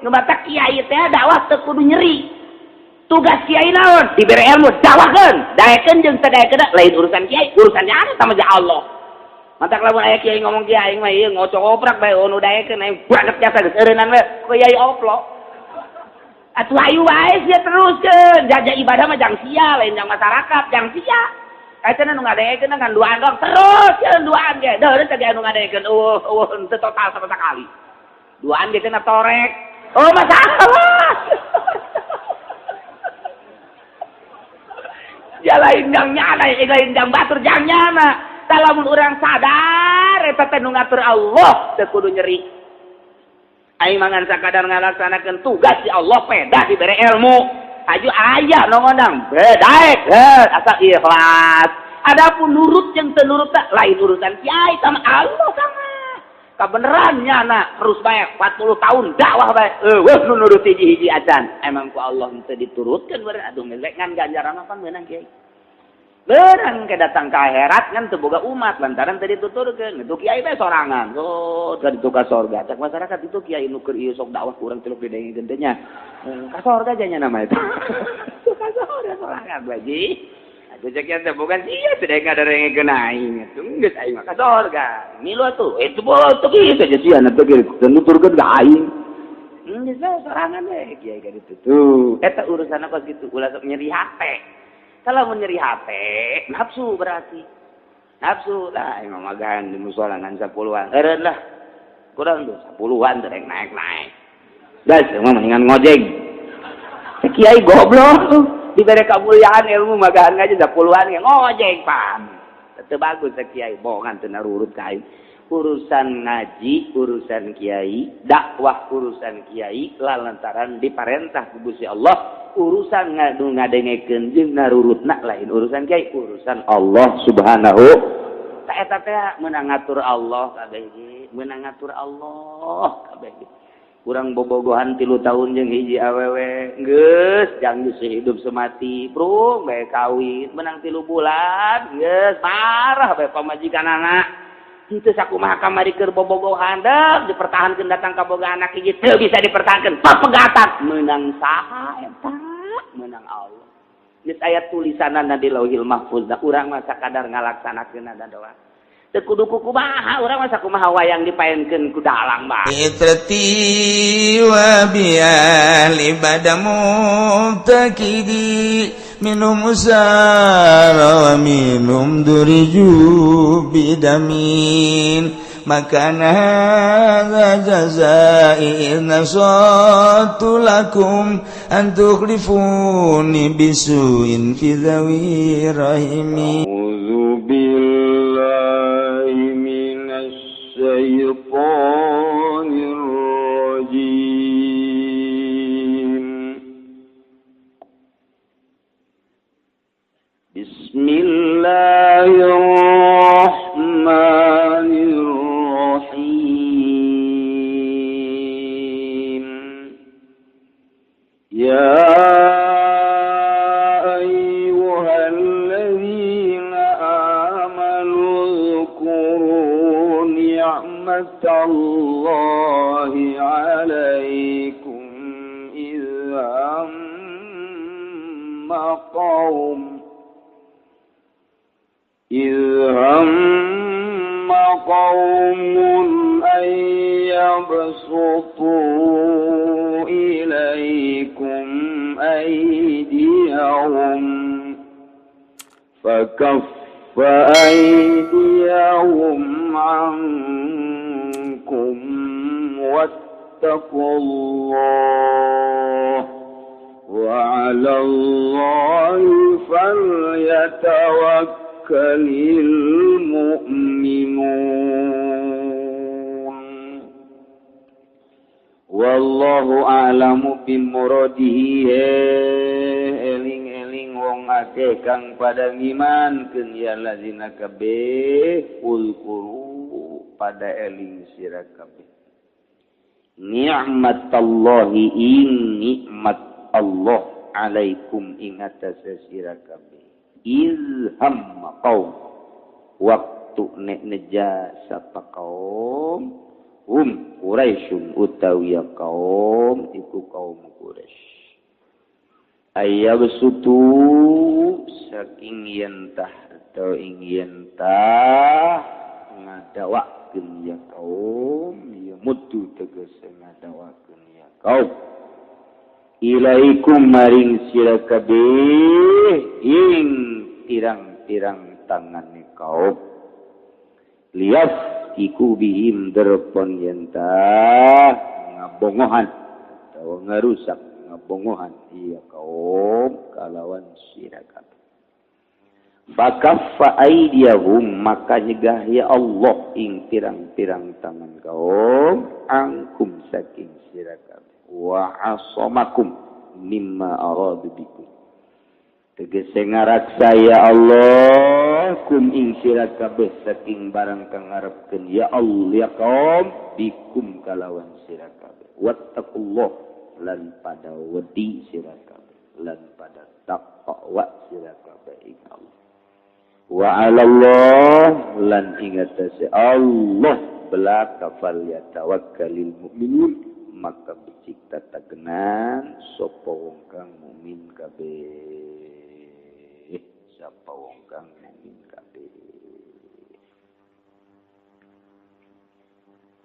ngebatak kiai teh dakwah teu kudu nyeri. Tugas kiai naon? Dibere ilmu dakwahkeun, daekeun jeung teu daekeun lain urusan kiai, urusannya ana sama Allah. Mantak lamun aya kiai ngomong kiai mah ieu ngocok-oprak bae nu daekeun aing banget jasa geus eureunnan we kiai oplok. Atuh ayu wae sia teruskeun, jaja ibadah mah jang sia lain jang masyarakat, jang sia. Kaitana nu ngadekeun kan duaan dong terus duaan ge. Deureun teh anu ngadekeun teu total sama sekali. Duaan ge teh torek. Oh masalah. Ya lain jang nyana, lain jang batur jang nyana. Lamun urang sadar eta teh nu ngatur Allah teu kudu nyeri. Aing mangan sakadar ngalaksanakeun tugas di Allah peda dibere ilmu. Aju aya nu ngonang bedaek asal ikhlas. Adapun nurut jeung teu nurut lain urusan kiai sama Allah sama. Kabeneran nyana terus bae 40 tahun dakwah bae. Weuh nu nurut hiji-hiji acan. Emang ku Allah teu diturutkeun beureun aduh melek ngan ganjaran apa meunang kiai. Beurang ke datang ke akhirat kan teu boga umat lantaran teu dituturkeun. Itu kiai teh sorangan. Oh, teu ka sorga. Cak masyarakat itu kiai nu keur ieu sok dakwah kurang tiluk didengekeun teh nya. Ka sorga aja nya nama itu. Ka sorga sorangan baji. Atuh cek teh bukan sia teu ngaderengekeun aing. Geus aing mah ka sorga. Milu atuh. Itu teu kieu saja sia na teu nuturkeun ka aing. Geus sorangan we kiai ka ditu. Tuh, eta urusan apa gitu ulah sok nyeri hate. Kalau menyeri hati, nafsu berarti. Nafsu lah, emang magahan di musola ngan 10-an. Eureun lah. Kurang tuh 10-an tereng naik-naik. Guys, emang mendingan ngojek. Kiai goblok. Diberi kemuliaan ilmu magahan aja 10-an ngojek pan. Teu bagus kiai, bohongan teu narurut ka aing. Urusan ngaji, urusan kiai, dakwah urusan kiai lantaran diparentah ku Gusti Allah. Urusan ngadengekeun jeung narurutna lain urusan kiai, urusan Allah Subhanahu. Ta eta teh meunang ngatur Allah kabeh ge, meunang ngatur Allah kabeh ge. Urang bobogohan 3 tahun jeung hiji awewe, geus jang sehidup semati, bro, bae kawin, meunang 3 bulan, geus parah bae pamajikanana. Itu sakumaha kamari keur bobogohan deuk dipertahankeun datang ka boga anak hiji teu bisa dipertahankeun papegatan meunang saha eta meunang Allah. Geus aya tulisanana di Lauhil Mahfuz da urang mah sakadar ngalaksanakeun ada doa. Teu kudu kumaha urang mah sakumaha wayang dipaenkeun ku dalang mah. Itrati wa bial ibadamu takidi minum usara wa minum duriju bidamin makana hadza jazai nasatu lakum an tukhlifuni bisuin fi dhawi rahimi a'udzu billahi minasy syaithanir rajim. Bismillahirrahmanirrahim. Ya ayyuhalladzina amanu dzkuru ni'matallahi 'alaikum idh hamma قوم أن يبسطوا إليكم أيديهم فكف أيديهم عنكم واتقوا الله وعلى الله فليتوكل المؤمنون wallahu a'lamu bimuradihi. Eling-eling wong akeh kang pada ngimankeun ya lazina kabeh ulkuru pada eling sira kabeh ni'matallahi ing nikmat Allah alaikum ing atase sira kabeh ilham qaum waktu neja sapa kaum Quraisyun utawi kaum ku kaum Quraisy ayyabsutu saking yentah atau ingin tah ngadawakeun ya kaum ya mutu tegese ngadawakeun ya kaum ilaikum maring sira kabeh ing tirang-tirang tangane kaum lias iku bihim derpon yentah ngabongohan atau ngarusak ngabongohan iya kaum kalawan sira kabeh fakaffa aydiyahum maka nyegah ya Allah ing pirang-pirang tangan kaum angkum saking sira kabeh wa asamakum mimma aradu bikum tegese ngaraksa ya Allah kum ing sira kabeh saking barang kang ngarepkeun ya Allah ya kaum bikum kalawan sira kabeh wattaqullah lan pada wedi sira kabeh lan pada taqwa sira kabeh ing Allah wa 'alallah lan ingat Allah belaka fal yatawakkalul mu'minun maka becik tatagenan sapa wong kang mukmin kabeh sapa wong kang mukmin kabeh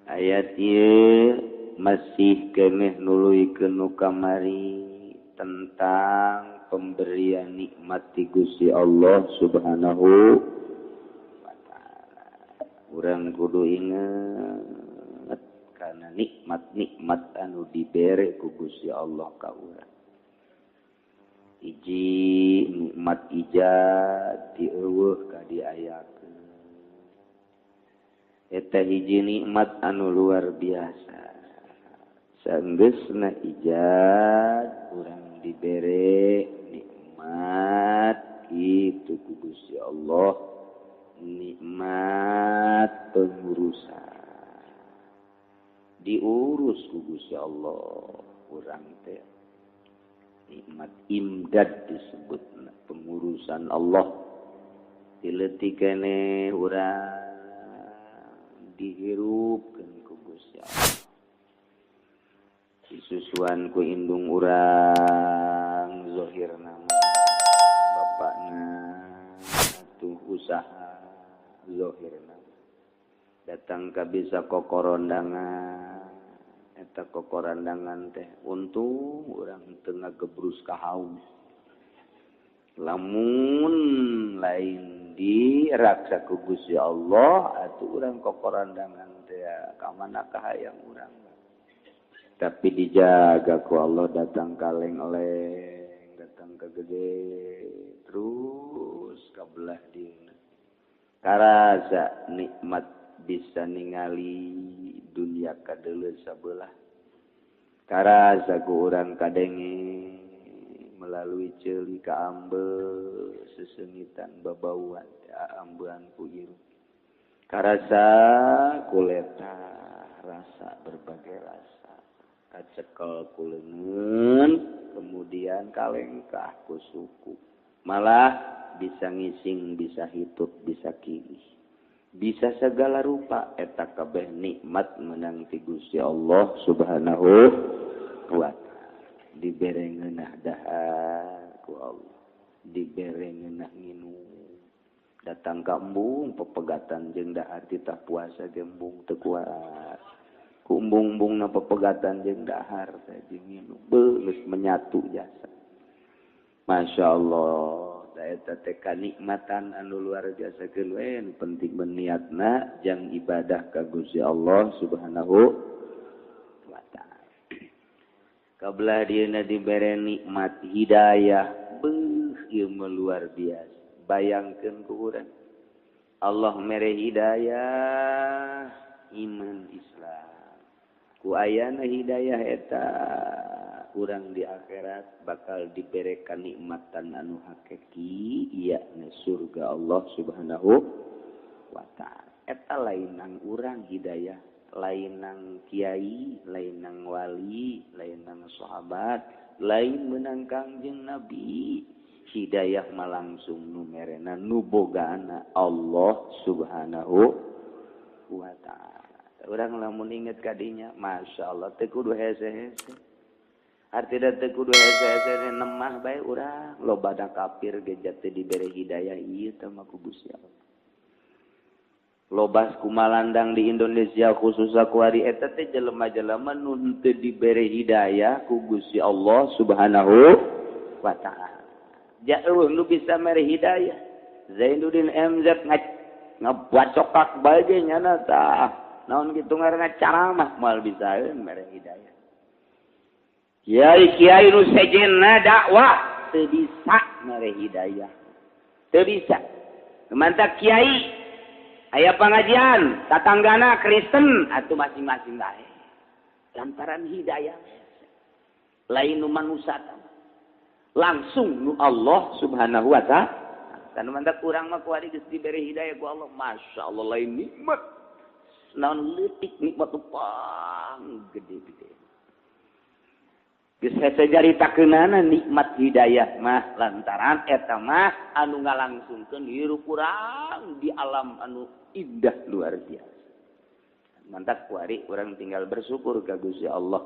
ayat ieu masih keneh nuluykeun nu kamari tentang pemberian nikmat ti Gusti Allah Subhanahu wa taala. Urang kudu inget kana nikmat-nikmat anu dibere ku Gusti Allah ka urang. Hiji nikmat ijad dieuweuh ka diayakeun. Eta hiji nikmat anu luar biasa. Saenggeusna ijad urang dibere nikmat itu ku Gusti Allah nikmat pengurusan diurus ku Gusti Allah urang teh nikmat imdad disebutna pengurusan Allah dileutik keneh urang dihirupkeun ku Gusti Allah disusuan ku indung urang zahirna bapakna atuh usaha zahirna datang ka bisa kokorondangan eta kokorondangan teh untung urang teu ngagebrus ka haus lamun lain diraksa ku Gusti Allah atuh urang kokorondangan teh ka mana kahayang urang tapi dijaga ku Allah datang kaleng-leng datang ke gede terus kabelah dina karasa nikmat bisa ningali dunia kadeuleu sabelah karasa ku urang kadenge melalui ceuli ka ambe sesengitan babauan ambean ku ieu karasa kuleta rasa berbagai rasa kacekel ku leungeun kemudian kalengkah ku suku malah bisa ngising bisa hitup bisa kilih bisa segala rupa eta kabeh nikmat menang ti Gusti Allah Subhanahu wa taala dibere ngeunah dahar ku Allah dibere ngeunah nginum datang ka embung pepegatan jeung dahar titah puasa ge embung teu kuat ku embung-embungna pepegatan jeung dahar teh jeung nginum beus menyatu jasa Masya Allah eta teh kanikmatan anu luar biasa keun penting berniatna jang ibadah ka Gusti Allah Subhanahu wa taala kabelah dieuna dibere nikmat hidayah beuh ieu luar biasa bayangkeun ku urang Allah mere hidayah iman Islam ku ayana hidayah eta urang di akhirat bakal diberekan nikmatan anu hakiki ieu surga Allah Subhanahu wa taala eta lain nang urang hidayah lain nang kiai lain nang wali lain nang sahabat lain meunang Kangjeng Nabi hidayah mah langsung nu merena nu bogaana Allah Subhanahu wa taala urang lamun inget kadinya masyaallah teu kudu hese-hese Artinya teu kudu hese-hese nemah bae urang lobana kafir ge teu dibere hidayah ieu teh mah ku Gusti Allah. Lobas kumalandang di Indonesia khususnya ku hari eta teh jelema-jelema nu teu dibere hidayah ku Gusti Allah Subhanahu wa taala. Jauh nu bisa mere hidayah. Zainuddin MZ ngabacokak bae ge nyana tah. Naon kitu ngaranna caramah moal bisa mere hidayah. Kiai-kiai nu sejenna dakwah teu bisa mere hidayah. Teu bisa. Mantap kiai aya pangajian tatanggana Kristen atuh masing-masing bae. Lantaran hidayah lain nu manusia langsung nu Allah Subhanahu wa taala. Kan mantap urang mah kuari geus dibere hidayah ku Allah, masyaallah lain nikmat. Naon leutik nikmat pang gede-gede. Bisa sajaritakeunana nikmat hidayah mah lantaran eta mah anu ngalangsungkeun hirup urang di alam anu indah luar biasa. Mantap kuari urang tinggal bersyukur ka Gusti Allah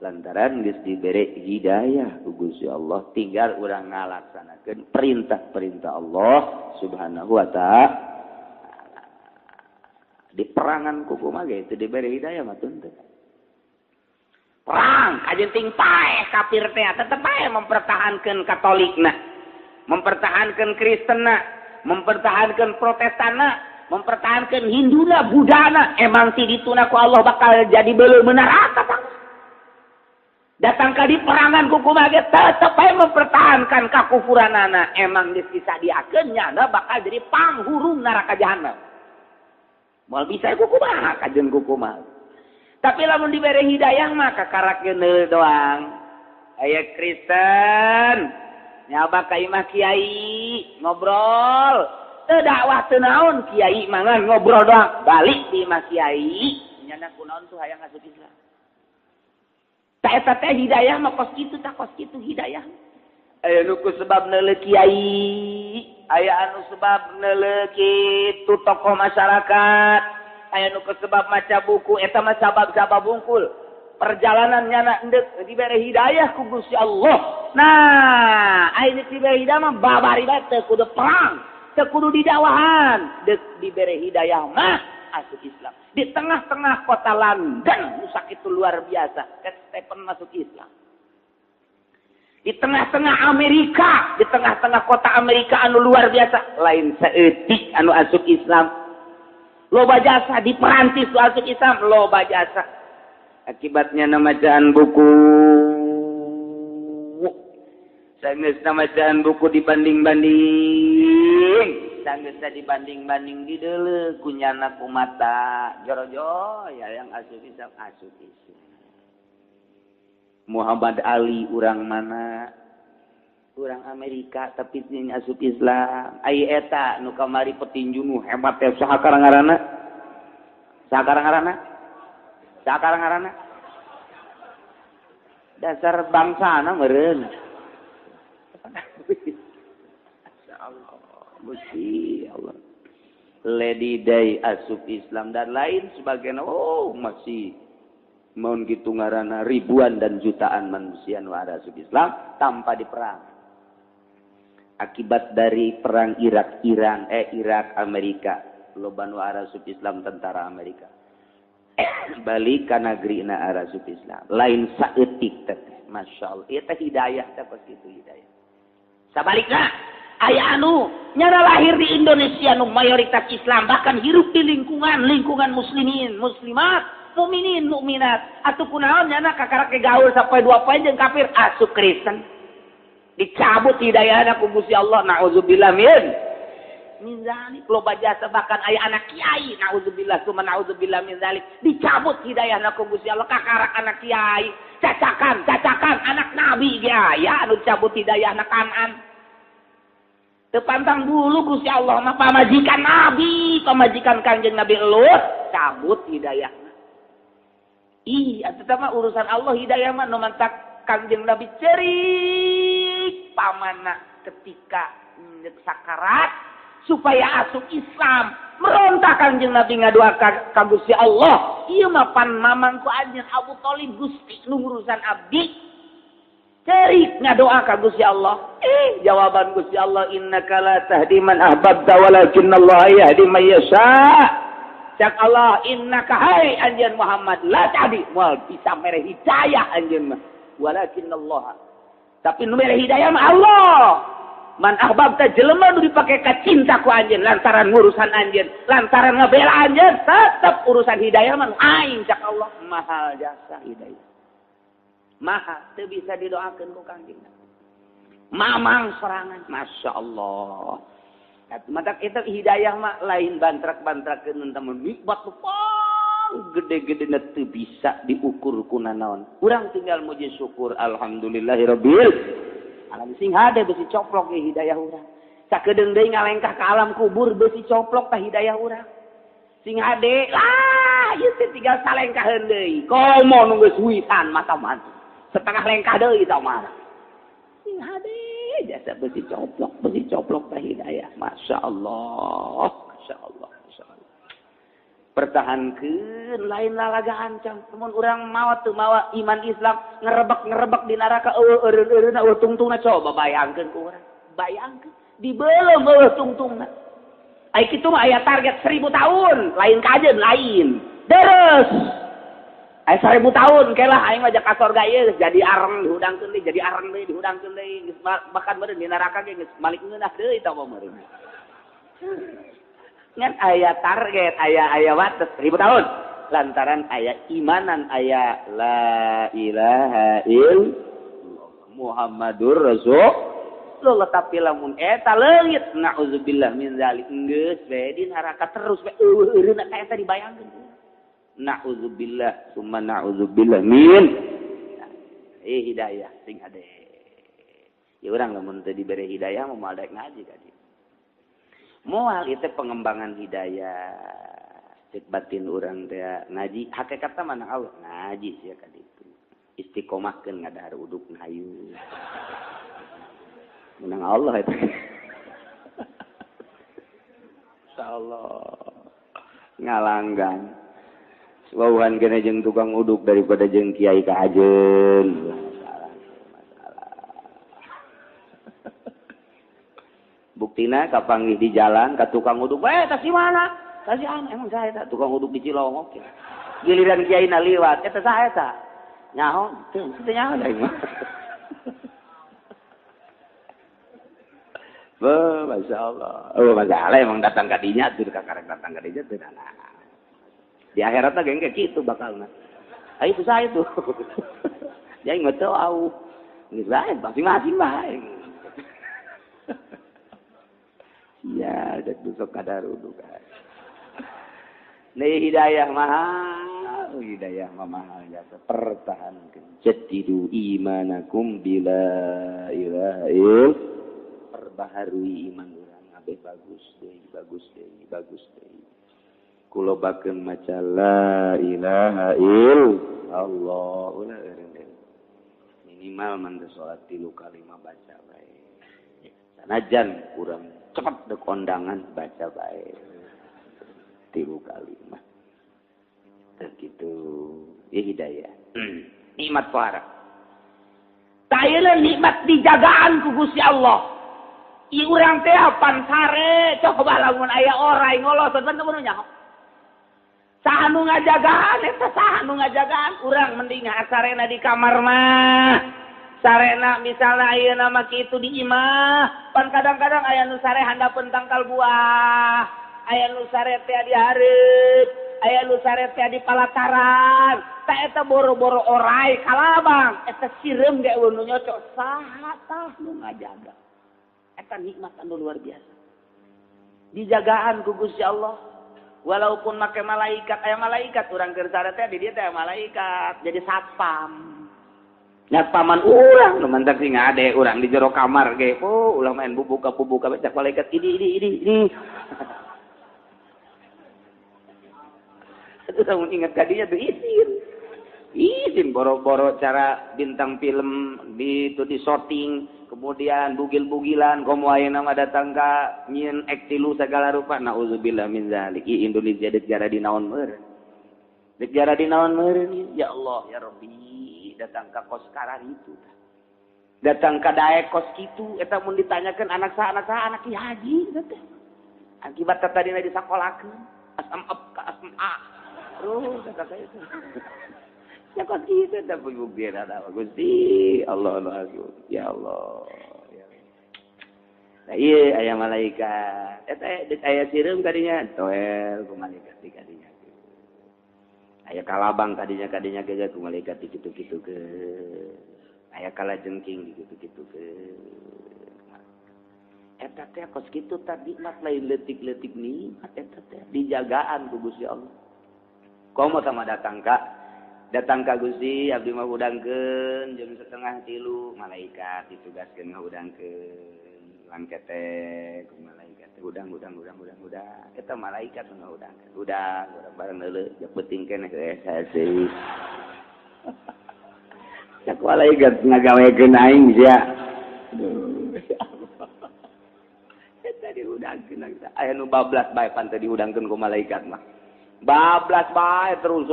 lantaran geus dibere hidayah ku Gusti Allah, tinggal urang ngalaksanakeun perintah-perintah Allah Subhanahu wa taala. Di perangan kuku mah ge teu dibere hidayah mah teu. Perang kajenting paeh kafir teh tetep ae mempertahankeun Katolikna, mempertahankeun Kristenna, mempertahankeun Protestanna, mempertahankeun Hinduna, Budana. Emang ti dituna ku Allah bakal jadi beuleuh neraka tah. Datang ka di perangan ku kumaha ge tetep ae mempertahankan kakufuranana. Emang geus disadiakeun nyana bakal jadi panghuru neraka jahanam. Moal bisa ku kumaha kajen ku kumaha. Tapi lamun dibere hidayah mah kakarakeun doang. Aya Kristen nyaba ka imah kiai ngobrol. Teu dakwah teu naon kiai mangan ngobrol doang. Balik di imah kiai nyana kunaon tuh hayang asup Islam. Ta eta teh hidayah mah kos kitu tah kos kitu hidayah. Aya nu ku sebab neuleuh kiai, aya anu sebab neuleuh kitu tokoh masyarakat. Aya nu sebab maca buku eta mah sabab-sabab bungkul. Perjalanan nyana endek dibere hidayah ku Gusti Allah. Nah, aya dibere hidayah mah babari bae teu kudu perang, teu kudu didakwahan, deuk dibere hidayah mah asup Islam. Di tengah-tengah kota London nu sakitu luar biasa, Stephen masuk Islam. Di tengah-tengah Amerika, di tengah-tengah kota Amerika anu luar biasa, lain saeutik anu asup Islam. Loba jasa di Perancis masuk Islam, loba jasa. Akibatnya namajaan buku. Sanggeus namajaan buku dibanding-banding. Sanggeus dibanding-banding dideuleuh ku nyana ku mata. Jorojo ya yang asup Islam, asup Islam. Muhammad Ali urang mana? Urang Amerika tapi ini asup Islam. Ai eta nu kamari petinju nu hebat teh saha karangarana? Saha karangarana? Saha karangarana? Dasar bangsana meureun. Insyaallah. Gusti Allah. Lady Day asup Islam dan lain sebagainya. Oh, masih mun kitu ngaranna ribuan dan jutaan manusia nu ada asup Islam tanpa diperang. Akibat dari perang Irak Amerika loba nu arasup Islam tentara Amerika balik ka nagrina arasup Islam lain saeutik teh masyaallah ieu teh hidayah teh pos kitu hidayah sabalikna aya anu nyana lahir di Indonesia nu mayoritas Islam bahkan hirup di lingkungan muslimin muslimat mukminin mukminat atuh kunaon nyana kakarake gaul sampai 2 poin jeung kafir asup Kristen dicabut hidayahna ku Gusti Allah naudzubillah min zalik loba jasa bahkan aya anak kiai naudzubillah summa naudzubillah min zalik dicabut hidayahna ku Gusti Allah kakarak anak kiai cacakan anak nabi ge aya anu dicabut hidayahna Kanan teu pantang dulu Gusti Allah mah pamajikan nabi pamajikan Kanjeng Nabi Lut cabut hidayahna eta mah urusan Allah hidayah mah nu mantak Kanjeng Nabi cerik pamana ketika sakarat supaya asup Islam merontak Kanjeng Nabi ngadoakan ka Gusti Allah ieu mah pan mamang ku anjeun Abu Thalib Gusti nu ngurusan abdi Cerik ngadoa ka Gusti Allah. Jawaban Gusti Allah, innaka la tahdi man ahbabta walakinnallaha yahdi man yasha. Cak Allah, innaka hai anjeun Muhammad la tahdi moal bisa mere hidayah anjeun mah. Walakinnallaha. Tapi nu mere hidayah mah Allah. Man ahbabta jelema nu dipake ka cinta ku anjeun lantaran urusan anjeun, lantaran ngabela anjeun, tetep urusan hidayah mah aing cak Allah. Mahal jasa hidayah. Mahal, teu bisa didoakeun ku Kangjeng. Mamang serangan, Masya Allah. Mata kita hidayah mah lain bantrak-bantrakeun temen nikmat pang gede-gede teu bisa diukur ku nanaon. Urang tinggal muji syukur alhamdulillahirabbil alamin. Sing hade besi coplok ge hidayah urang. Sakedeung deui ngalengkah ka alam kubur besi coplok tah hidayah urang. Sing hade lah ieu teh tinggal salengkaheun deui. Komo nu geus wisan mata mati. Setengah lengkah deui tah mah. Sing hade jasa besi coplok tah hidayah. Masya Allah, Masya Allah, Masya Allah. Pertahankeun lain lalagaan cang. Mun urang mawa teu mawa iman Islam ngerebek di neraka eueuh tungtungna coba bayangkeun ku urang. Bayangkeun dibelem eueuh tungtungna. Ai kitu mah aya target 1000 tahun, lain kajeun lain. Deres. Ai 1000 tahun kelah aing mah jak ka sorga ieu jadi areng dihudangkeun deui, jadi areng deui dihudangkeun deui, geus bahkan meureun di neraka ge geus malik ngeunah deui tah meureun. Ngan aya target, aya wates 1000 tahun. Lantaran aya imanan, aya la ilaha illallah Muhammadur Rasulullah. Tapi lamun eta leungit naudzubillah min zalik geus we di neraka terus we eueureuna ka eta dibayangkeun. Na'udzubillah summa na'udzubillah min hidayah sing ade. Ya urang lamun teu dibere hidayah moal daek ngaji ka dieu. Moal itu pengembangan hidayah. Cek batin urang teh ngaji hakikatna mana Allah ngaji sia ka ditu. Istiqomahkeun ngadahar uduk hayu. Menang Allah eta. Insyaallah ngalanggan. Wauhan kena jeung tukang uduk daripada jeung kiai kahajeun. Masalah. Buktina kapanggih di jalan ka tukang uduk, tah si mana? Tah si emang saya tah tukang uduk di Cilongok. Giliran kiaina liwat, eta saha eta? Nyaho? Teu nyaho da mah. Masyaallah. Masalah emang datang ka dinya teu ka karek datang ka dinya teu nah. Di akhiratna geng kayak gitu bakalna. Ayo saya itu. Jadi nggak tahu. Ini lain masing-masing baik. Ya, ada dusuk kadar uduk. Nih hidayah mahal ya. Pertahankan. Jadidu imanakum bila ilaha il. Perbaharui iman orang. Abe bagus deh. Kulobakeun maca la ilaha illallah minimal man salat 3 kali mah baca bae. Sanajan kurang cepet dek kondangan baca bae 3 kali mah. Begitu ya hidayah. Nikmat para. Tayeuna nikmat dijagaan ku Gusti Allah. I urang teh pan sare coba lamun aya orai ngoloson teu nyaho. Saha nu ngajagaan eta saha nu ngajagaan urang mending sarena di kamar mah sarena misalna ayeuna mah kitu di imah pan kadang-kadang aya nu sare handapeun tangkal buah aya nu sare teh di hareup aya nu sare teh di palataran tah eta boro-boro orai kalabang eta sireum ge nu nyocok saha tah nu ngajaga eta nikmat anu luar biasa dijagaan ku Gusti Allah. Walaupun make malaikat, aya malaikat urang keur sare teh di dieu teh malaikat jadi satpam. Nyatpaman urang nu mantak sing ade urang di jero kamar ge. Ulah main bubuka cak malaikat ini. Itu tong ingat ka dinya tuh izin boro-boro cara bintang film di shooting kemudian bugil-bugilan komo ayeuna mah datang ka nyieun ektilu segala rupa naudzubillah min zalik. Indonesia deuk jara di naon meureun ya Allah ya Rabbi datang ka kos karar itu Datang ka daek kos kitu eta mun ditanyakeun anak saha anak Ki Haji teh. Akibat tadina disakolakeun. Asam up ka asam a. Terus kata saya itu. Ya kos kitu teh pembuktian ada Gusti Allah Akbar. Ya Allah. Nah, iya aya malaikat. Eta aya sireum kadinya toel ku malaikat di kadinya. Aya kalabang kadinya ge ku malaikat kitu-kitu ke. Aya kalajengking kitu-kitu ke. Eta teh kos kitu tadi mat lain leutik-leutik nikmat eta teh dijagaan ku Gusti Allah. Komo sama datang ka Gusti abdi mah hudangkeun jam 2:30 malaikat ditugaskeun ngahudangkeun. Langkete ku malaikat udang eta malaikat ngahudang udang bareng heuleuh jak penting keneh saya sih cak malaikat ngagawekeun aing sia eta diudangkeun aya nu 12 bae pan teh diudangkeun ku malaikat mah 12 bae terus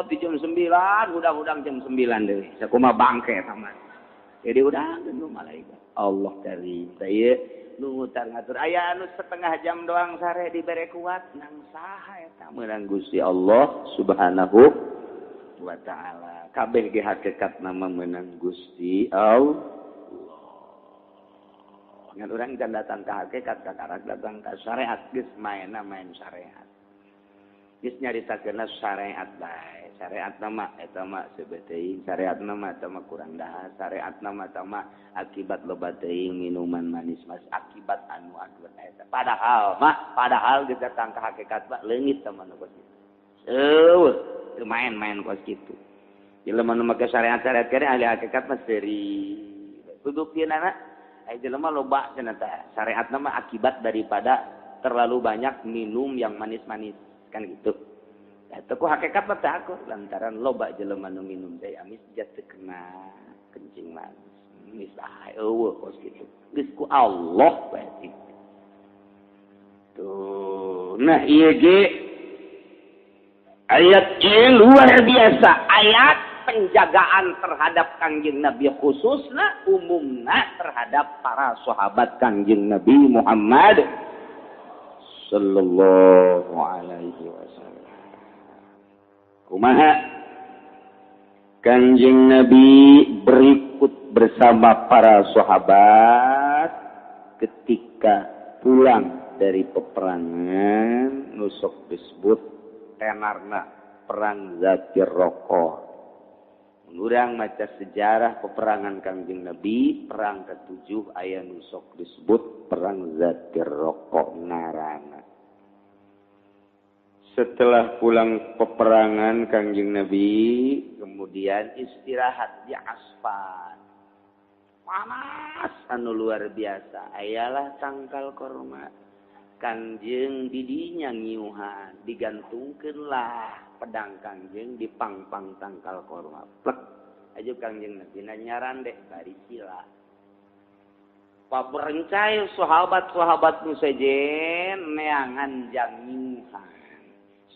di jam 9 udang jam 9 deui sakumaha bangke sama jadi udangkeun ku malaikat Allah karim teh nu ngutar ngatur aya anu setengah jam doang sare dibere kuat nang saha eta meunang Gusti Allah Subhanahu wa taala kabeh ge hakikat nama meunang Gusti Allah ngan urang can datang ka hakikat kakarak datang ka syariat geus main syariat geus nyaritakeun syariat bae syariat nama eta mah sebeteuing syariat nama eta mah kurang dahar syariat nama eta mah akibat loba teuing minuman manis mas akibat anu akibat eta padahal geus datang ka hakikat mah leungit teman kos kitu teu main-main kos kitu jelema nu make syariat-syariat kene ahli hakikat mah seri pembuktianna aya jelema loba cenah teh syariat nama akibat daripada terlalu banyak minum yang manis-manis kan gitu. Eta ku hakikat mah teh aku lantaran loba jelema nu minum teh amis jatuh kena kencing manis. Geus eueuh kos kitu. Geus ku Allah bae. Tuh, nah ieu ge ayat ini luar biasa. Ayat penjagaan terhadap Kangjeng Nabi khususna umumna terhadap para sahabat Kangjeng Nabi Muhammad sallallahu alaihi wasallam. Kumaha Kanjeng Nabi berikut bersama para sahabat ketika pulang dari peperangan nusuk disebut tenarna perang Zatir Raqah. Urang maca sejarah peperangan Kanjeng Nabi perang ke-7 aya nusuk disebut perang Zatir Raqah narana. Setelah pulang peperangan Kanjeng Nabi kemudian istirahat di asfal. Panas anu luar biasa. Ayalah tangkal korma. Kanjeng didinya ngiuhan, digantungkeunlah pedang Kanjeng di pangpang tangkal korma. Plek aja Kanjeng Nabi nyaran deh bari sila. Paberencai sahabat-sahabat nu sejen neangan jang ngiuhan.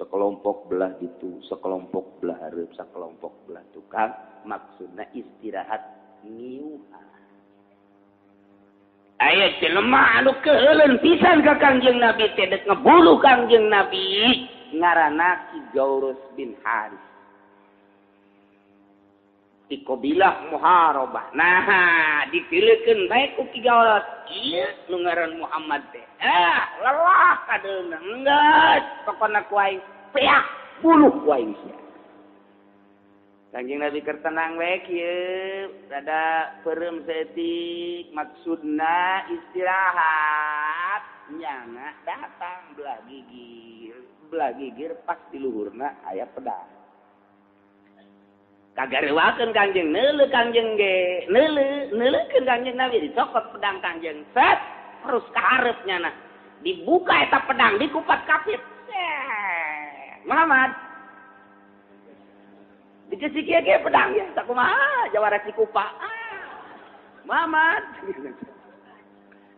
Sekelompok belah gitu, sekelompok belah hareup, sekelompok belah tukang, maksudna istirahat ngiuhan. Aya jelema anu keuleun pisan ka Kanjeng Nabi teh dek ngebuluh Kanjeng Nabi ngaranna Ki Gaurus bin Haris. Di kabilah Muharabah. Nah, dipilihkeun bae ku Ki Gaurus. Ieu nu ngaran Muhammad teh. Lelah kadeuna. Enggeus, pokona ku aing peak buluh ku aing sia. Kanjeng Nabi keur tenang we kieu, rada peureum saeutik, maksudna istirahat. Nyana datang belah gigir pas di luhurna aya pedang. Kagarewakeun Kanjeng neuleuh Kanjeng ge, neuleukeun Kanjeng Nabi dicokot pedang Kanjeng set terus ka hareupnya na. Dibuka eta pedang dikupat kapit. Muhammad dikasih kieu pedang ya sakumaha jawara cikupa. Muhammad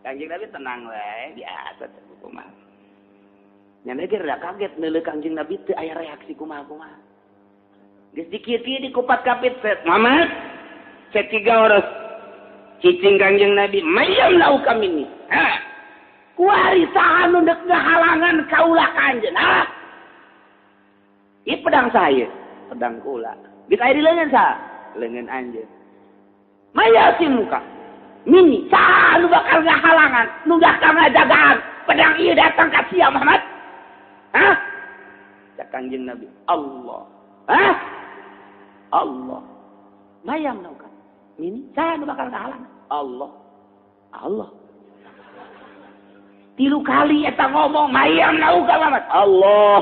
Kanjeng Nabi tenang we biasa teh kumaha. Nyana ge rada kaget neuleuh Kanjeng Nabi teu aya reaksi kumaha. Geus dikieu-kieu dikupat kapit set. Muhammad set Ki Gaurus. cicing Kangjeng Nabi mayam lau kami ni kuari saha nu dek ngahalangan kaulah kanjeng ieu pedang saya pedang kula bisa di leungeun saha leungeun anjeun maya si muka mini saha nu bakal ngahalangan nu bakal ngajagaan pedang ieu datang ka sia Muhammad cak Kangjeng Nabi Allah Allah mayam lau kami mini saha nu bakal ngahalangan Allah tilu kali eta ngomong mayam nauka lamat Allah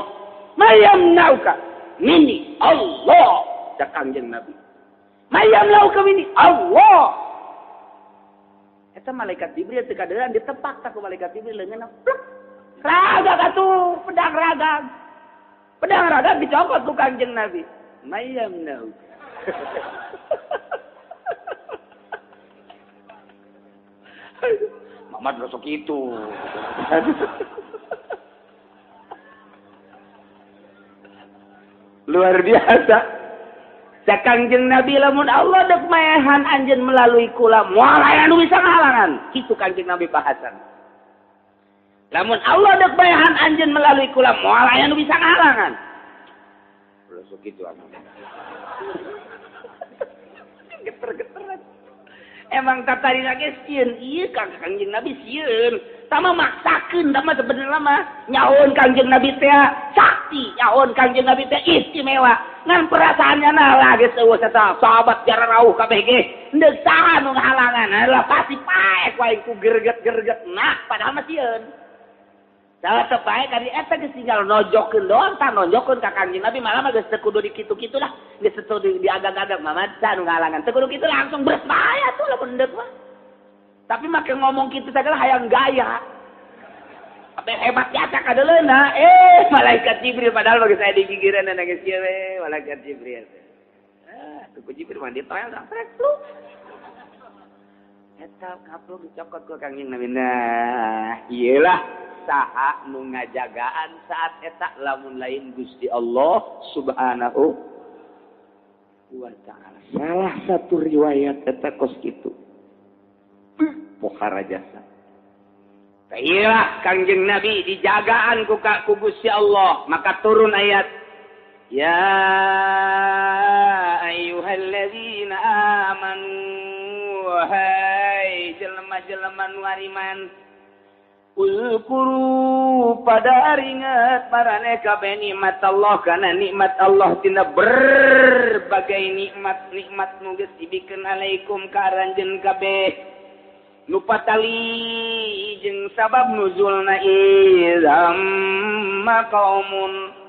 mayam nauka mini Allah cak Kangjeng Nabi mayam nauka mini Allah eta malaikat Jibril teu kadean ditepak ta ku malaikat Jibril leungeunna raga atuh pedang raga dicopot ku Kangjeng Nabi mayam nauka Mamat besok itu. Luar biasa. Kangjeng Nabi lamun Allah dek maehan anjeun melalui kula moal aya nu bisa ngahalangan. Kitu Kangjeng Nabi bahasan. Lamun Allah dek maehan anjeun melalui kula moal aya nu bisa ngahalangan. Besok itu anu. Geter-geteran. Emang tatarina ge sieun ieu Kangjeng Nabi sieun tama maksakeun tama sebenarnya mah nyaon Kangjeng Nabi teh sakti nyaon Kangjeng Nabi teh istimewa ngan perasaannya nah geus eueuh eta sahabat jara rauh kabeh ge deuk saha nu ngahalangan lah pasti paek wae ku gerget-gerget nah padahal mah sieun salah teu paek kali eta geus tinggal nojokeun doang tah nojokeun ka Kangjeng Nabi malah mah geus teu kudu dikitu-kitu lah geus teu diagak-agak mamat tah nu ngahalangan teu kudu kitu langsung beres bahaya tuh lamun deuk mah tapi make ngomong kitu sagala hayang gaya apa hebat biasa kadeleuna malaikat Jibril padahal bagi saya di gigireun na geus ieu we malaikat Jibril tuh Jibril mah ditoel dah trek lu eta kaplok dicokot ku Kangjeng Nabi nah ieulah saha nu ngajagaan saat eta lamun lain Gusti Allah Subhanahu wa taala. Salah satu riwayat eta kos kitu. Pokhara jasa. Kailah Kangjeng Nabi dijagaan ku Gusti Allah, maka turun ayat ya ayyuhalladzina amanu wahai jelema-jelema nu ariman Uzkuru pada ingat marane kabeh nikmat Allah kana nikmat Allah tina berbagai nikmat nu geus dibikeun alaikum ka aranjeun kabeh nu patali jeung sabab nuzulna idzam qaumun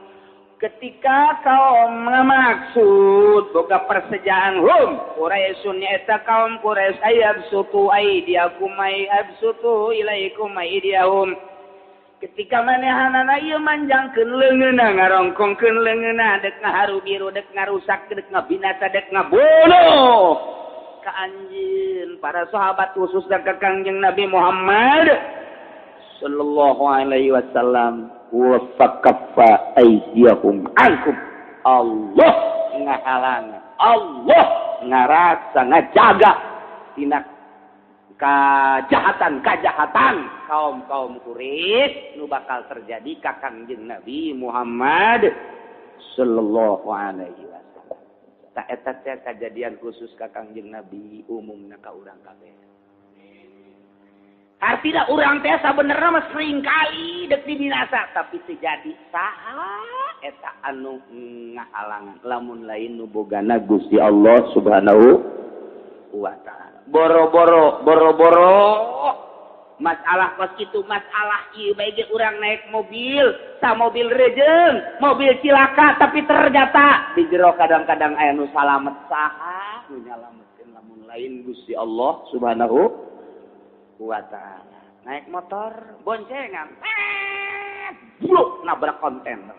ketika kaum maksud boga persejaan Quraisyun nyaeta kaum Quraisy ayabsutu aidiakum ayabsutu ilaikum aidiyahum ketika manehanana ieu manjangkeun leungeunna ngarongkongkeun leungeunna dek ngaharu biru dek ngarusak dek ngabinasa dek ngabunuh ka anjeun para sahabat khusus ka Kangjeng Nabi Muhammad sallallahu alaihi wasallam wa fakaffa aydiyahum ankum Allah ngahalang Allah ngarasa ngajaga tina kajahatan kaum Quraisy nu bakal terjadi ka Kangjeng Nabi Muhammad sallallahu alaihi wasallam ta eta teh kejadian khusus ka Kangjeng Nabi umumna ka urang kabeh. Artinya orang teh sabenerna mah sering kali dek dibinasa tapi terjadi saha eta anu ngahalangan lamun lain nu bogana Gusti Allah Subhanahu wa taala. Boro-boro masalah kos kitu masalah ieu bae ge urang naik mobil, sa mobil rejeung, mobil cilaka tapi ternyata di jero kadang-kadang aya nu salamet saha nu nyalametkeun lamun lain Gusti Allah Subhanahu wa ta'ala. Naik motor boncengan bluk nabrak kontainer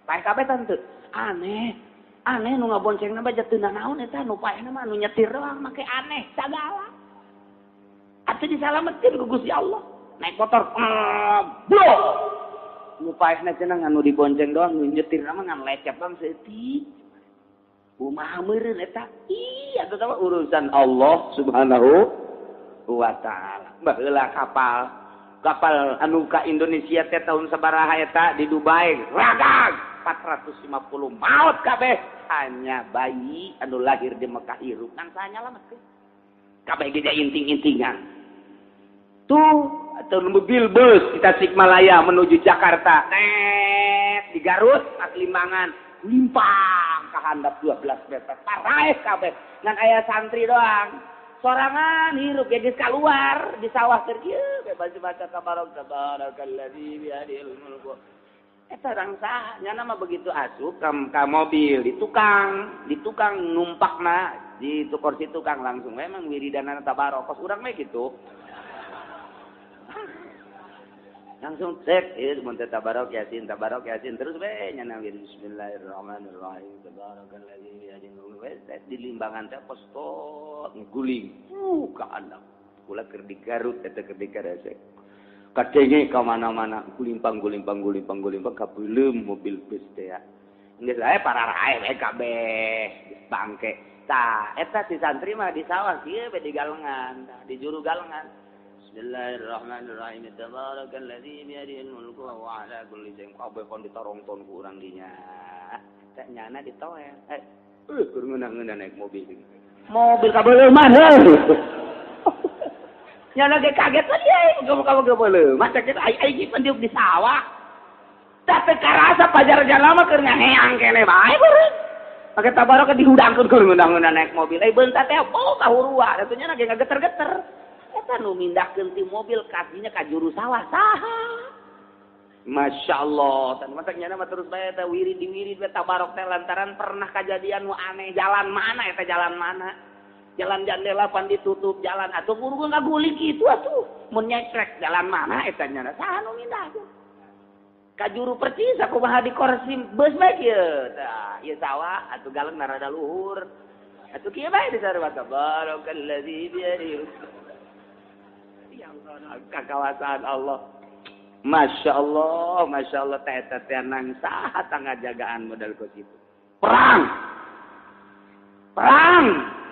pae kabeh teu aneh nu ngaboncengna bae jatuh naon eta nu paehna mah nu nyetir doang make aneh sagala atuh disalametkeun ku Gusti Allah naik motor bluk nu paehna cenah anu dibonceng doang nu nyetir mah ngan lecep bang seutik kumaha meureun eta atuh tah urusan Allah Subhanahu wa taala. Baheula kapal anu ka Indonesia teh tahun sabaraha eta di Dubai ragang 450 maut kabeh hanya bayi anu lahir di Mekah hirup nang sanyalamet kabeh ge inting-intingan tuh atau mobil bus di Tasikmalaya menuju Jakarta di Garut pas Limbangan limpang ka handap 12 meter paraeh kabeh ngan aya santri doang sorangan hirup ya geus keluar di sawah keur kieu bebas baca tabarakalladzi biyadihil mulku eta rangsa nya nama begitu asup ka mobil di tukang numpakna di kursi tukang langsung memang wiridanana tabarokos urang mah kitu langsung cek ieu mun teh tabarok yasin terus we nya nawin bismillahirrahmanirrahim tabarakalladzi biyadihil mulku di Limbangan teh postot nguling ka andang kula keur di Garut eta keur di Karesek kadenge ka mana-mana gulimpang ka beulem mobil bus teh ya geus aya pararae we kabeh bangke tah eta si santri mah di sawah kieu we di galengan tah di juru galengan bismillahirrahmanirrahim tabarakalladzi biyadihil mulku wa huwa ala kulli syai'in kabeh kon ditarongton ku urang dinya teh nyana ditoel keur ngeunah-ngeunah naik mobil kabeleuman heuh nyana ge kaget we kamu kabeleuman masa kita ai kieu pendiuk di sawah tapi karasa pajar jalama keur ngaheang keneh bae beureun make tabarok dihudangkeun keur ngeunah-ngeunah naik mobil beunta teh kahurua atuh nyana ge ngageter-geter eta nu mindahkeun ti mobil kakinya ka juru sawah saha Masya Allah, dan mataknya nama terus bae eta wirid we tabarok teh lantaran pernah kejadian nu aneh jalan mana eta jalan mana jalan jandela pan ditutup jalan atuh buru ngagulik kitu atuh mun nyekrek jalan mana eta nya saha nu mindah ka juru percis kumaha di kursi beus bae kieu tah ieu sawah atuh galengna rada luhur atuh kieu bae di sarua tabarakalladzi biyadihi yang kakawasan Allah Masya Allah teh nang saha tangajagaan modal kos itu perang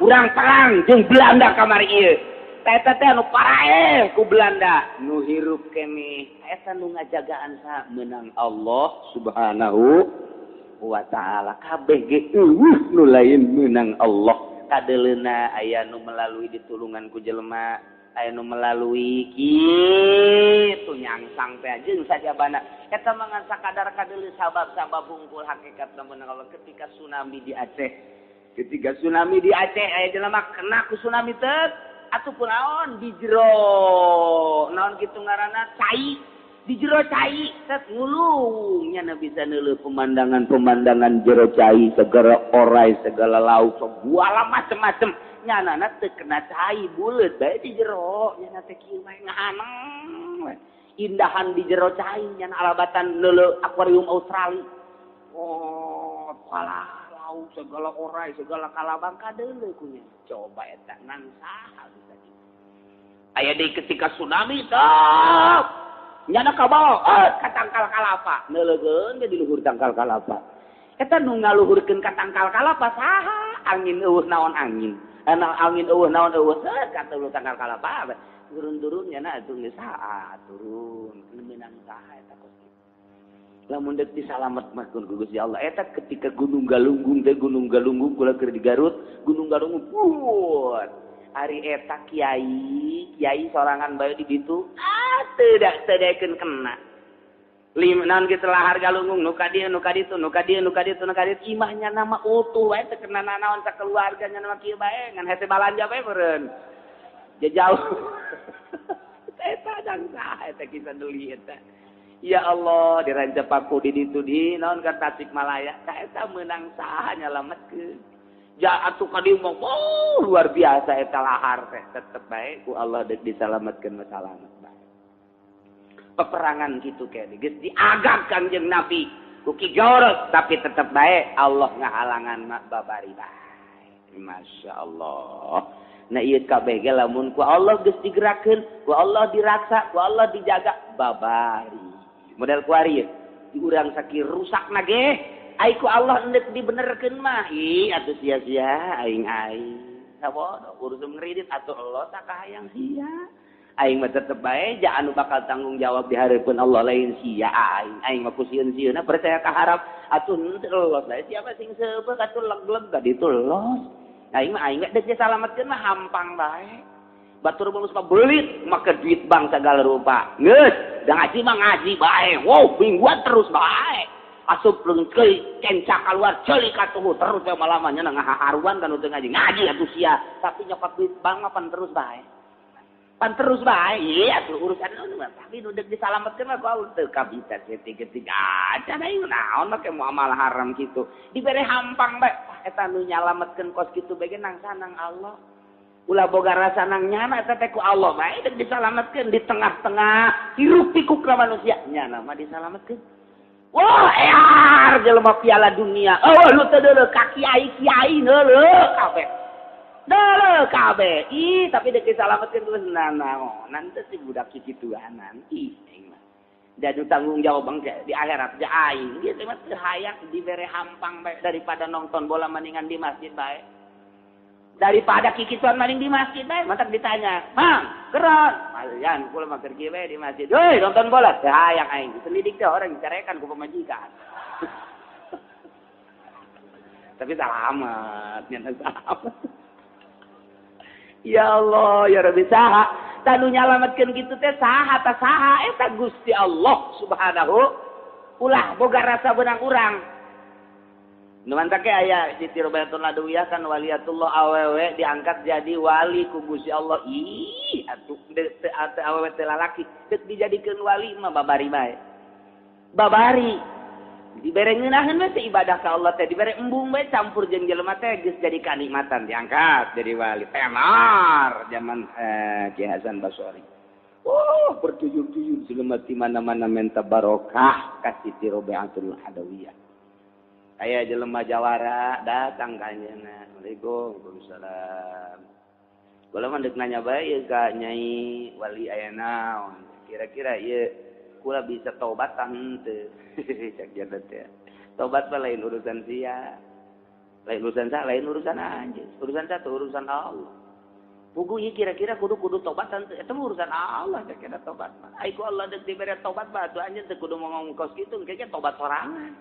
urang perang jeung Belanda kamari ieu teh anu paraeh ku Belanda nu hirup keneh eta nu ngajagaan saha meunang Allah Subhanahu wa taala kabeh ge eueuh nu lain meunang Allah kadeleuna aya nu melalui ditulungan ku jelema aya nu melalui kitu nyangsang teh jeung sajabana eta mah ngan sakadar kadeuleu sabab hungkul hakikatna meunang Allah ketika tsunami di Aceh aya jelema kena ku tsunami teh atuh kunaon di jero naon kitu ngaranna cai di jero cai tet ngulung nya bisa neuleuh pemandangan jero cai segala orai segala lauk segala macem-macem nyanana teu kena cai buleut bae di jero nyana teh kieu bae ngahaneng indahan di jero cai nyana alabatan neuleuh akuarium Australia pala lauk segala orai segala kalabang kadeuleuh ku nya coba eta nang saha bisa kitu aya deui ketika tsunami tah nyana kabawa ka tangkal kalapa neuleugeun ge di luhur tangkal kalapa eta nu ngaluhurkeun ka tangkal kalapa saha angin eueuh naon angin angin eueuh naon eueuh kata lu tangkal kalapa turun-turun nya atuh geus saha turun meunang saha eta kos lamun deuk disalametkeun ku Gusti Allah eta ketika Gunung Galunggung kula keur di Garut Gunung Galunggung puut ari eta kiai sorangan bae di ditu teu daekeun kena limanan kitu lahar Galunggung nu ka dieu imahnya nama utuh wae teu kena nanaon sakeluarganya nama kieu bae ngan hese balanja bae meureun jauh eta dan saha eta kisah deuli eta ya Allah dirancepaku di ditu di naon ka Tasikmalaya ka eta meunang saha nyalametkeun ja atuh ka dieu mah luar biasa eta lahar teh tetep bae ku Allah deuk disalametkeun masalamet peperangan gitu kayak geus diagak Kangjeng Nabi ku Ki Gawros tapi tetep bae Allah ngahalangan mak babari bae Masya Allah nah ieu kabeh ge lamun ku Allah geus digerakeun ku Allah diraksa ku Allah dijaga babari model ku ari di urang sakir rusakna ge ai ku Allah hendak dibenerkeun mah atuh sia-sia aing sabodo urusan ngredit atuh Allah tak kahayang sia. Aing mah tetep bae ja anu bakal tanggung jawab di hareupeun Allah lain sia aing mah kusieun-sieunna percaya ka harap atuh henteu Allah lain siapa sing seubeuh atuh leg-leg ka ditu los. Aing mah deuk disalametkeun mah hampang bae. Batur geus belit make duit bank segala rupa. Geus, da ngaji mah ngaji bae. Wow, mingguan terus bae. Asup leungkeun kencak keluar ceulik atuh terus we malamanya ngaharuan kan teu ngaji atuh sia. Tapi nyokot duit bank mah pan terus bae. Pan terus bae, iya tuh urusan nu tapi nu deuk disalametkeun mah ku teu kabisa ketik-ketik aja da ieu naon make muamalah haram kitu. Dibere hampang bae, eta nu nyalametkeun kos kitu bae nang sanang Allah. Ulah boga rasa nang nyana eta teh ku Allah bae deuk disalametkeun di tengah-tengah hiruk pikuk ka manusia nyana mah disalametkeun. Wah, ear jelema piala dunia. Oh, lu teu deuleu ka kiai-kiai heuleuh kabeh. Dale kabeh. Ih, tapi deuk disalametkeun terus naon teh si budak kikituanan. Ih, aing mah. Jadi tanggung jawab bangke di akhirat ja aing. Ieu teh mah teu hayang dibere hampang bae daripada nonton bola mendingan di masjid bae. Daripada kikituan maling di masjid bae, mantak ditanya, "Mang, keron." Malian kula mah keur kieu bae di masjid. "Hei, nonton bola." Teu hayang aing. Selidik teh orang dicarekan ku pamajikan. Tapi selamat, nya selamat. Ya Allah, ya Rabbi saha tanu nyalametkeun kitu teh saha ta saha eta Gusti Allah Subhanahu ulah boga rasa beunang urang. Nu mantake aya di Tirobatun Ladawiyah kan waliatullah awewe diangkat jadi wali ku Gusti Allah. Ih, atuh awewe teh lalaki deuk dijadikeun wali mah babari bae. Babari dibere ngeunaheun we teh ibadah ka Allah teh dibere embung we campur jeung jelema teh geus jadi kanikmatan diangkat jadi wali tenar zaman Ki Hasan Basori. Bertuyur-tuyur jelema di mana-mana minta barokah ka Siti Robiatul Adawiyah. Aya jelema jawara datang ka anjeunna. Assalamualaikum. Waalaikumsalam. Kula mah deuk nanya bae ka Nyai wali aya naon. Kira-kira ieu kula bisa tobat tah henteu. Cak jadat ya. Tobat mah lain urusan sia. Lain urusan sa, lain urusan anjeun. Urusan sa teh urusan Allah. Pugu ieu kira-kira kudu tobat teh eta mah urusan Allah cak jadat tobat mah. Ai ku Allah deuk dibere tobat mah atuh anjeun teh kudu ngomong kos kitu kayaknya tobat sorangan.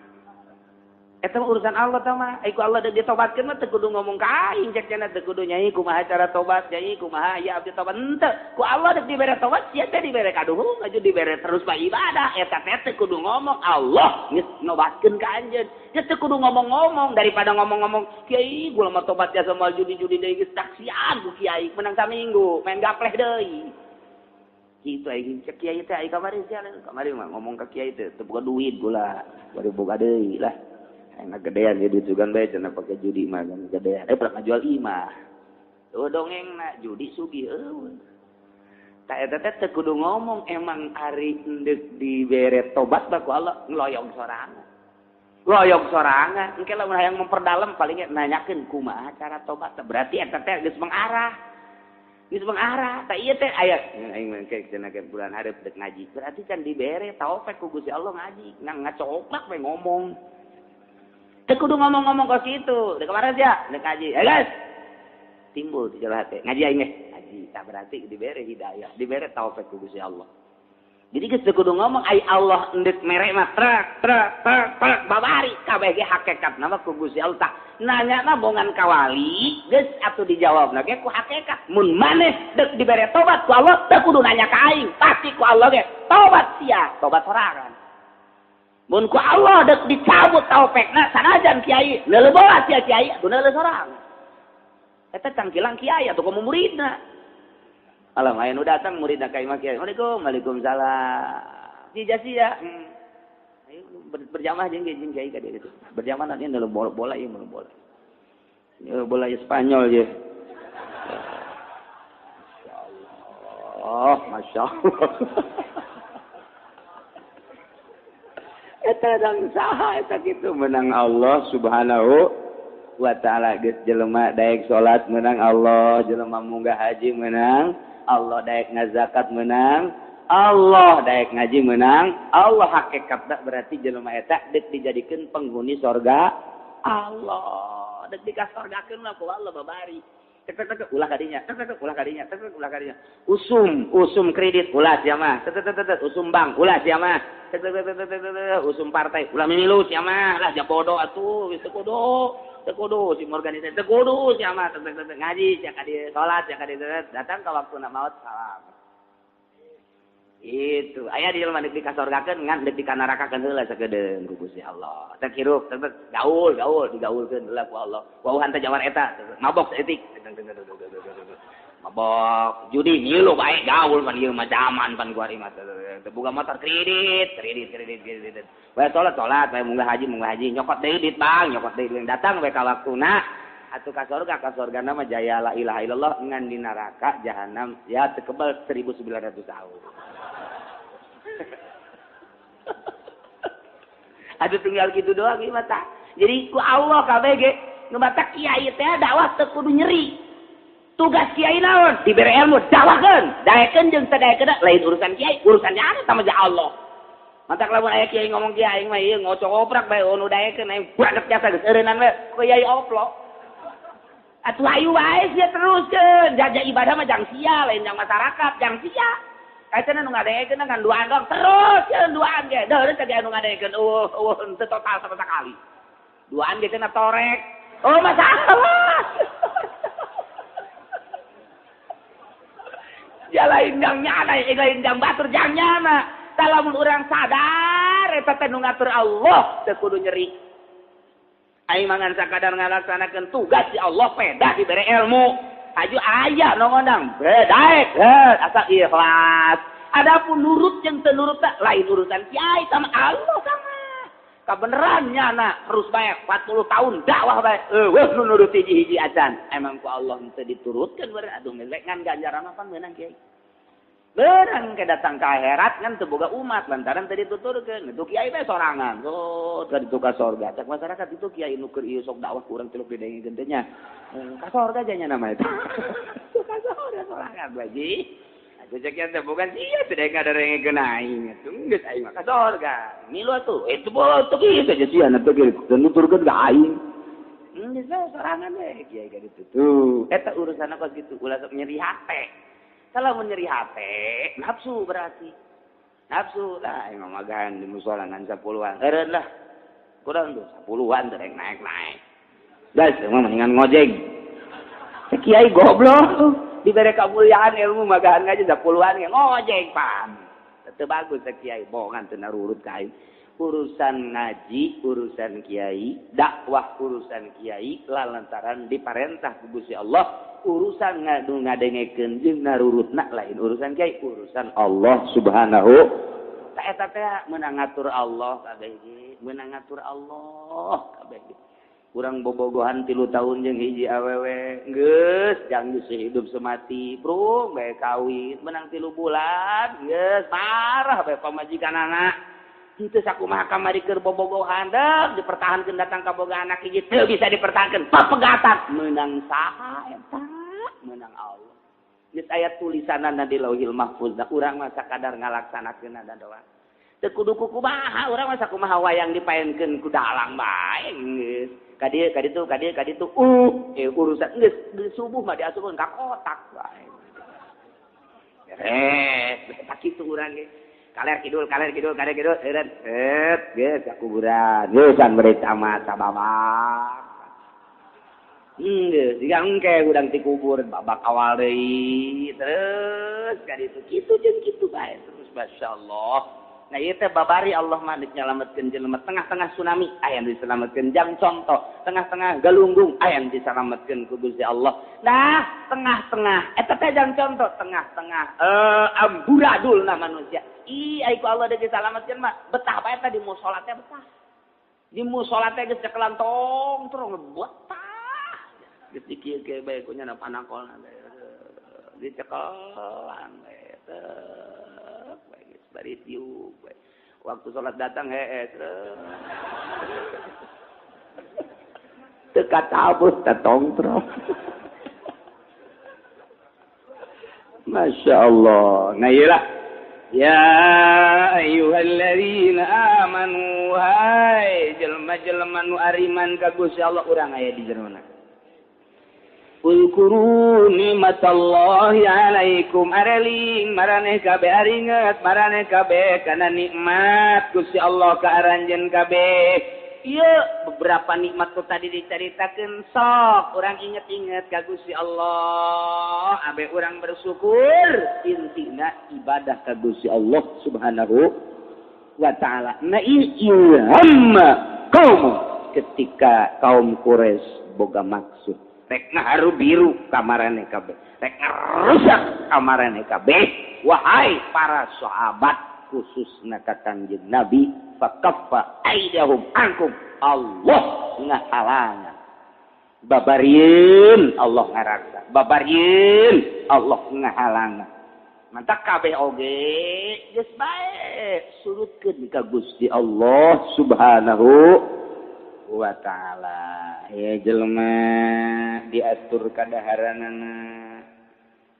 Eta mah urusan Allah tah mah. Ai ku Allah deuk ditobatkeun mah teu kudu ngomong ka aing cek cenah teu kudu nyai kumaha cara tobat, nyai kumaha ya abdi tobat henteu. Ku Allah deuk dibere tobat sia teh dibere kaduhung aju dibere terus bae ibadah. Eta teh teu kudu ngomong Allah geus nobatkeun ka anjeun. Geus teu kudu ngomong-ngomong daripada ngomong-ngomong kiai gua mah tobat jasa moal judi-judi deui geus saksian ku kiai menang saminggu main gapleh deui. Kitu aing cek kiai teh ai kamari sia kamari mah ngomong ka kiai teh teu boga duit gula bari boga deui lah. Enak gedean ya ditugan bae cenah pake judi mah kan gedean. Pernah ngajual imah. Tuh dongengna judi sugih eueuh. Ta eta teh teu kudu ngomong emang ari endek dibere tobat bae ku Allah ngloyong sorangan. Ngloyong sorangan engke lamun hayang memperdalam paling nanyakeun kumaha cara tobat berarti eta teh geus mengarah. Geus mengarah. Ta ieu teh aya aing mah cenah ke bulan hareup deuk ngaji. Berarti kan dibere taufik ku Gusti Allah ngaji. Nang ngacoklak bae ngomong. Teu kudu ngomong-ngomong kos kitu. Dek kemarin sia, dek ngaji. Guys. Timbul di jalan hati. Ngaji aing ge. Ngaji. Tak berarti dibere hidayah, dibere taufik ku Gusti Allah. Jadi geus teu kudu ngomong ai Allah endek mere mah trek babari kabeh ge hakikatna mah ku Gusti Allah. Nanyana bongan ka wali, geus atuh dijawabna ge ku hakikat. Mun maneh deuk dibere tobat ku Allah, teu kudu nanya ka aing. Pasti ku Allah ge tobat sia, tobat sorangan. Mun ku Allah deuk dicabut taufekna sanajan kiai leuleuh sia kiai atuh leuleuh sorangan. Eta cangkilang kiai atuh ku muridna. Alam aya nu datang muridna ka imah kiai. Waalaikumsalam. Sia. Ayo berjamaah jeung kiai ka dieu kitu. Berjamaah nanti leuleuh bola ieu bola. Ieu bola Spanyol ye. Masyaallah. Eta dang saha eta kitu menang Allah Subhanahu wa taala geus jelema daek salat menang Allah, jelema munggah haji menang Allah, daek ngazakat menang Allah, daek ngaji menang Allah. Hakikatna berarti jelema eta deuk dijadikeun penghuni surga Allah, deuk dikasorgakeun ku Allah babari. ulah kadinya, ulah kadinya, ulah kadinya. Usum kredit, ulah sia mah. Usum bank, ulah sia mah. Usum partai, ulah mimilu sia mah. Lah ja bodoh atuh, geus teu kudu si organisasi teu kudu sia mah. Ngaji sia ka dieu, salat sia ka dieu, datang ka waktuna maot salam. Itu aya di jelema deuk dikasorgakeun ngan deuk dikanarakakeun heula sakedeung ku Gusti Allah. Teh kirup gaul digaulkeun heula ku Allah. Wauhan teh jawar eta mabok etik. Mabok judi ngilu bae gaul pan ieu mah zaman pan guari mah teu boga motor kredit. Bae salat bae munggah haji nyokot deui duit Bang, nyokot deui duit datang we ka waktuna atuh ka sorga mah jaya la ilaha illallah ngan di neraka jahanam ya teu kebal 1900 tahun. Aduh tinggal gitu doang ieu mah tah. Jadi ku Allah kabeh ge nu batak kiai teh dakwah teu kudu nyeri. Tugas kiai naon? Dibere ilmu dakwahkeun. Daekeun jeung teu daekeun lain urusan kiai, urusan nya sama ja Allah. Mantak lamun aya kiai ngomong kiai mah ieu ngocok-oprak bae nu daekeun aing banget jasa geus eureunnan we ku kiai oplok. Atuh ayu wae sia teruskeun. Jaja ibadah mah jang sia lain jang masyarakat, jang sia. Kaitana nu ngadegeun kan duaan dong terus yeun duaan ge. Deureun teh anu ngadegeun teu total sama sekali. Duaan ge cenah torek. Oh masalah. Ya lain jang nyana, lain jang batur jang nyana. Talamun urang sadar eta teh nu ngatur Allah teu kudu nyeri. Aing mangan sakadar ngalaksanakeun tugas di Allah pedah dibere ilmu. Aju aya nu ngondang daek asal ikhlas. Adapun nurut jeung teu nurut lain urusan kiai sama Allah sama. Kabeneran nyana harus bae 40 tahun dakwah bae. Weh nu nurut hiji-hiji acan. Emang ku Allah teu diturutkeun beureun aduh melek ngan ganjaran apa meunang kiai. Beurang ke datang ka akhirat ngan teu boga umat lantaran teu dituturkeun. Itu kiai teh sorangan. Tadi tu ka sorga. Cak masyarakat itu kiai nu keur ieu sok dakwah ku urang tiluk didengekeun teh nya. Ka sorga aja nya nama eta. Ka sorga sorangan baji. Atuh cek teh bukan sia teh daek ngaderengekeun aing. Atuh geus aing mah ka sorga. Milu atuh. Itu boto kieu teh sia na teh nuturkeun ka aing. Geus sorangan we kiai ka ditu. Tuh, eta urusan apa gitu ulah sok nyeri hate. Kalau menyeri hati, nafsu berarti. Nafsu lah, emang magahan di musola ngan 10-an. Eureun lah. Kurang tuh 10-an teh naik-naik. Guys, emang mendingan ngojek. Kiai goblok. Dibere kamuliaan ilmu magahan ngaji 10-an ngojek pan. Teu bagus kiai, bohongan teu narurut ka aing. Urusan ngaji, urusan kiai, dakwah urusan kiai lantaran diparentah ku Gusti Allah. Urusan ngadengekeun jeung narurutna lain urusan kiai, urusan Allah Subhanahu. Ta eta teh meunang ngatur Allah kabeh ge, meunang ngatur Allah kabeh ge. Urang bobogohan 3 tahun jeung hiji awewe, geus jang geus hidup semati, bro, bae kawin, meunang 3 bulan, geus parah bae pamajikanana. Itu sakumaha kamari keur bobogohan deuk dipertahankeun datang ka boga anak hiji teu bisa dipertahankeun pepegatan meunang saha eta meunang Allah geus aya tulisanana di Lauhil Mahfuz da urang mah sakadar ngalaksanakeun ada doa teu kudu kumaha urang mah sakumaha wayang dipaenkeun ku dalang bae geus ka ditu urusan geus subuh mah diasukeun ka kotak bae beres tak kitu urang ge kaler kidul, eureun, geus ka kuburan, geus can beri camat sababak. Geus, jiga engke udang ti kubur, babak awal deui, terus ka ditu kitu jeung kitu bae terus masyaallah. Nah ieu teh babari Allah mah nyalametkeun jelema tengah-tengah tsunami aya nu diselametkeun jang contoh, tengah-tengah galunggung aya nu diselametkeun ku Gusti Allah. Nah, tengah-tengah eta teh jang contoh, tengah-tengah amburadulna manusia. Ai ku Allah deui disalametkeun mah betah bae eta di mushola teh betah. Di mushola teh geus cekelan tong betah. Geus dikieu ke bae ku nyana panakolna teh. Dicekelan bae teh. Bari tiup bae. Waktu salat datang hees. Teu katabus tatongtrong. Masya Allah. Nah iyalah. Ya ayyuhalladzina amanu hai jelema-jelema nu ariman ka Gusti Allah urang aya di jeroana. Ulkuru nikmatallahi alaikum areling maraneh kabeh aringet maraneh kabeh kana nikmat Gusti Allah ka aranjeun kabeh. Ieu beberapa nikmat tu tadi diceritakeun sok urang inget-inget ka Gusti Allah abe urang bersyukur intina ibadah ka Gusti Allah Subhanahu wa taala. Na ilham kaum ketika kaum Quraisy boga maksud rek ngaharu biru kamarane kabeh rek ngarusak kamarane kabeh wahai para sahabat khususna ka Kanjeng Nabi fakaffa aidahum ankum Allah ngahalangan babarieun Allah ngaraksa babarieun Allah ngahalangan mantap kabeh oge geus bae surutkeun ka Gusti Allah Subhanahu wa ta'ala. Ya jelema diatur kadaharanana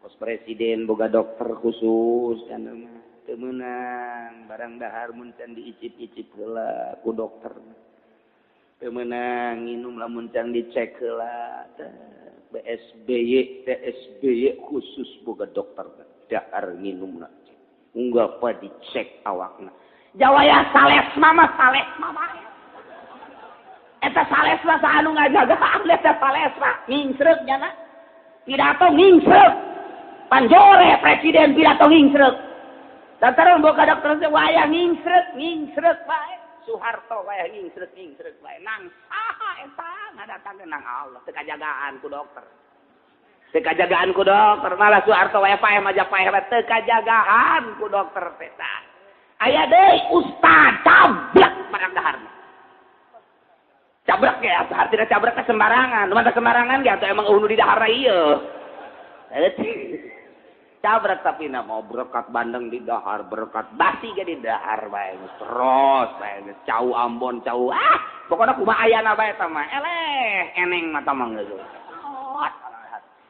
kos presiden boga dokter khusus cenah mah teu meunang barang dahar mun can diicip-icip heula ku dokter teu meunang nginum lamun can dicek heula BSBY TSBY khusus boga dokter dahar nginumna unggal pa dicek awakna jawaya salesma mah eta salesma saanu ngajaga eta salesma ngingsreuk nya na pidato ngingsreuk panjore presiden pidato ngingsreuk lantaran boga dokter teh wayah ngingsreuk bae Soeharto wayah ngingsreuk bae nang saha eta ngadatangkeun nang Allah teu kajagaan ku dokter malah Soeharto wayah paeh Majapahit teu kajagaan ku dokter teh aya deui ustad cablak barang daharna cabrak ya, artinya cabrak ke sembarangan. Mata sembarangan ya, atau emang unu di dahar iya. Cabrak tapi mau berkat bandeng di dahar, berkat basi ke di dahar bae. Terus bae, cau Ambon, cau pokoknya kumaha ayana bae tama. Eneng mata mah geus.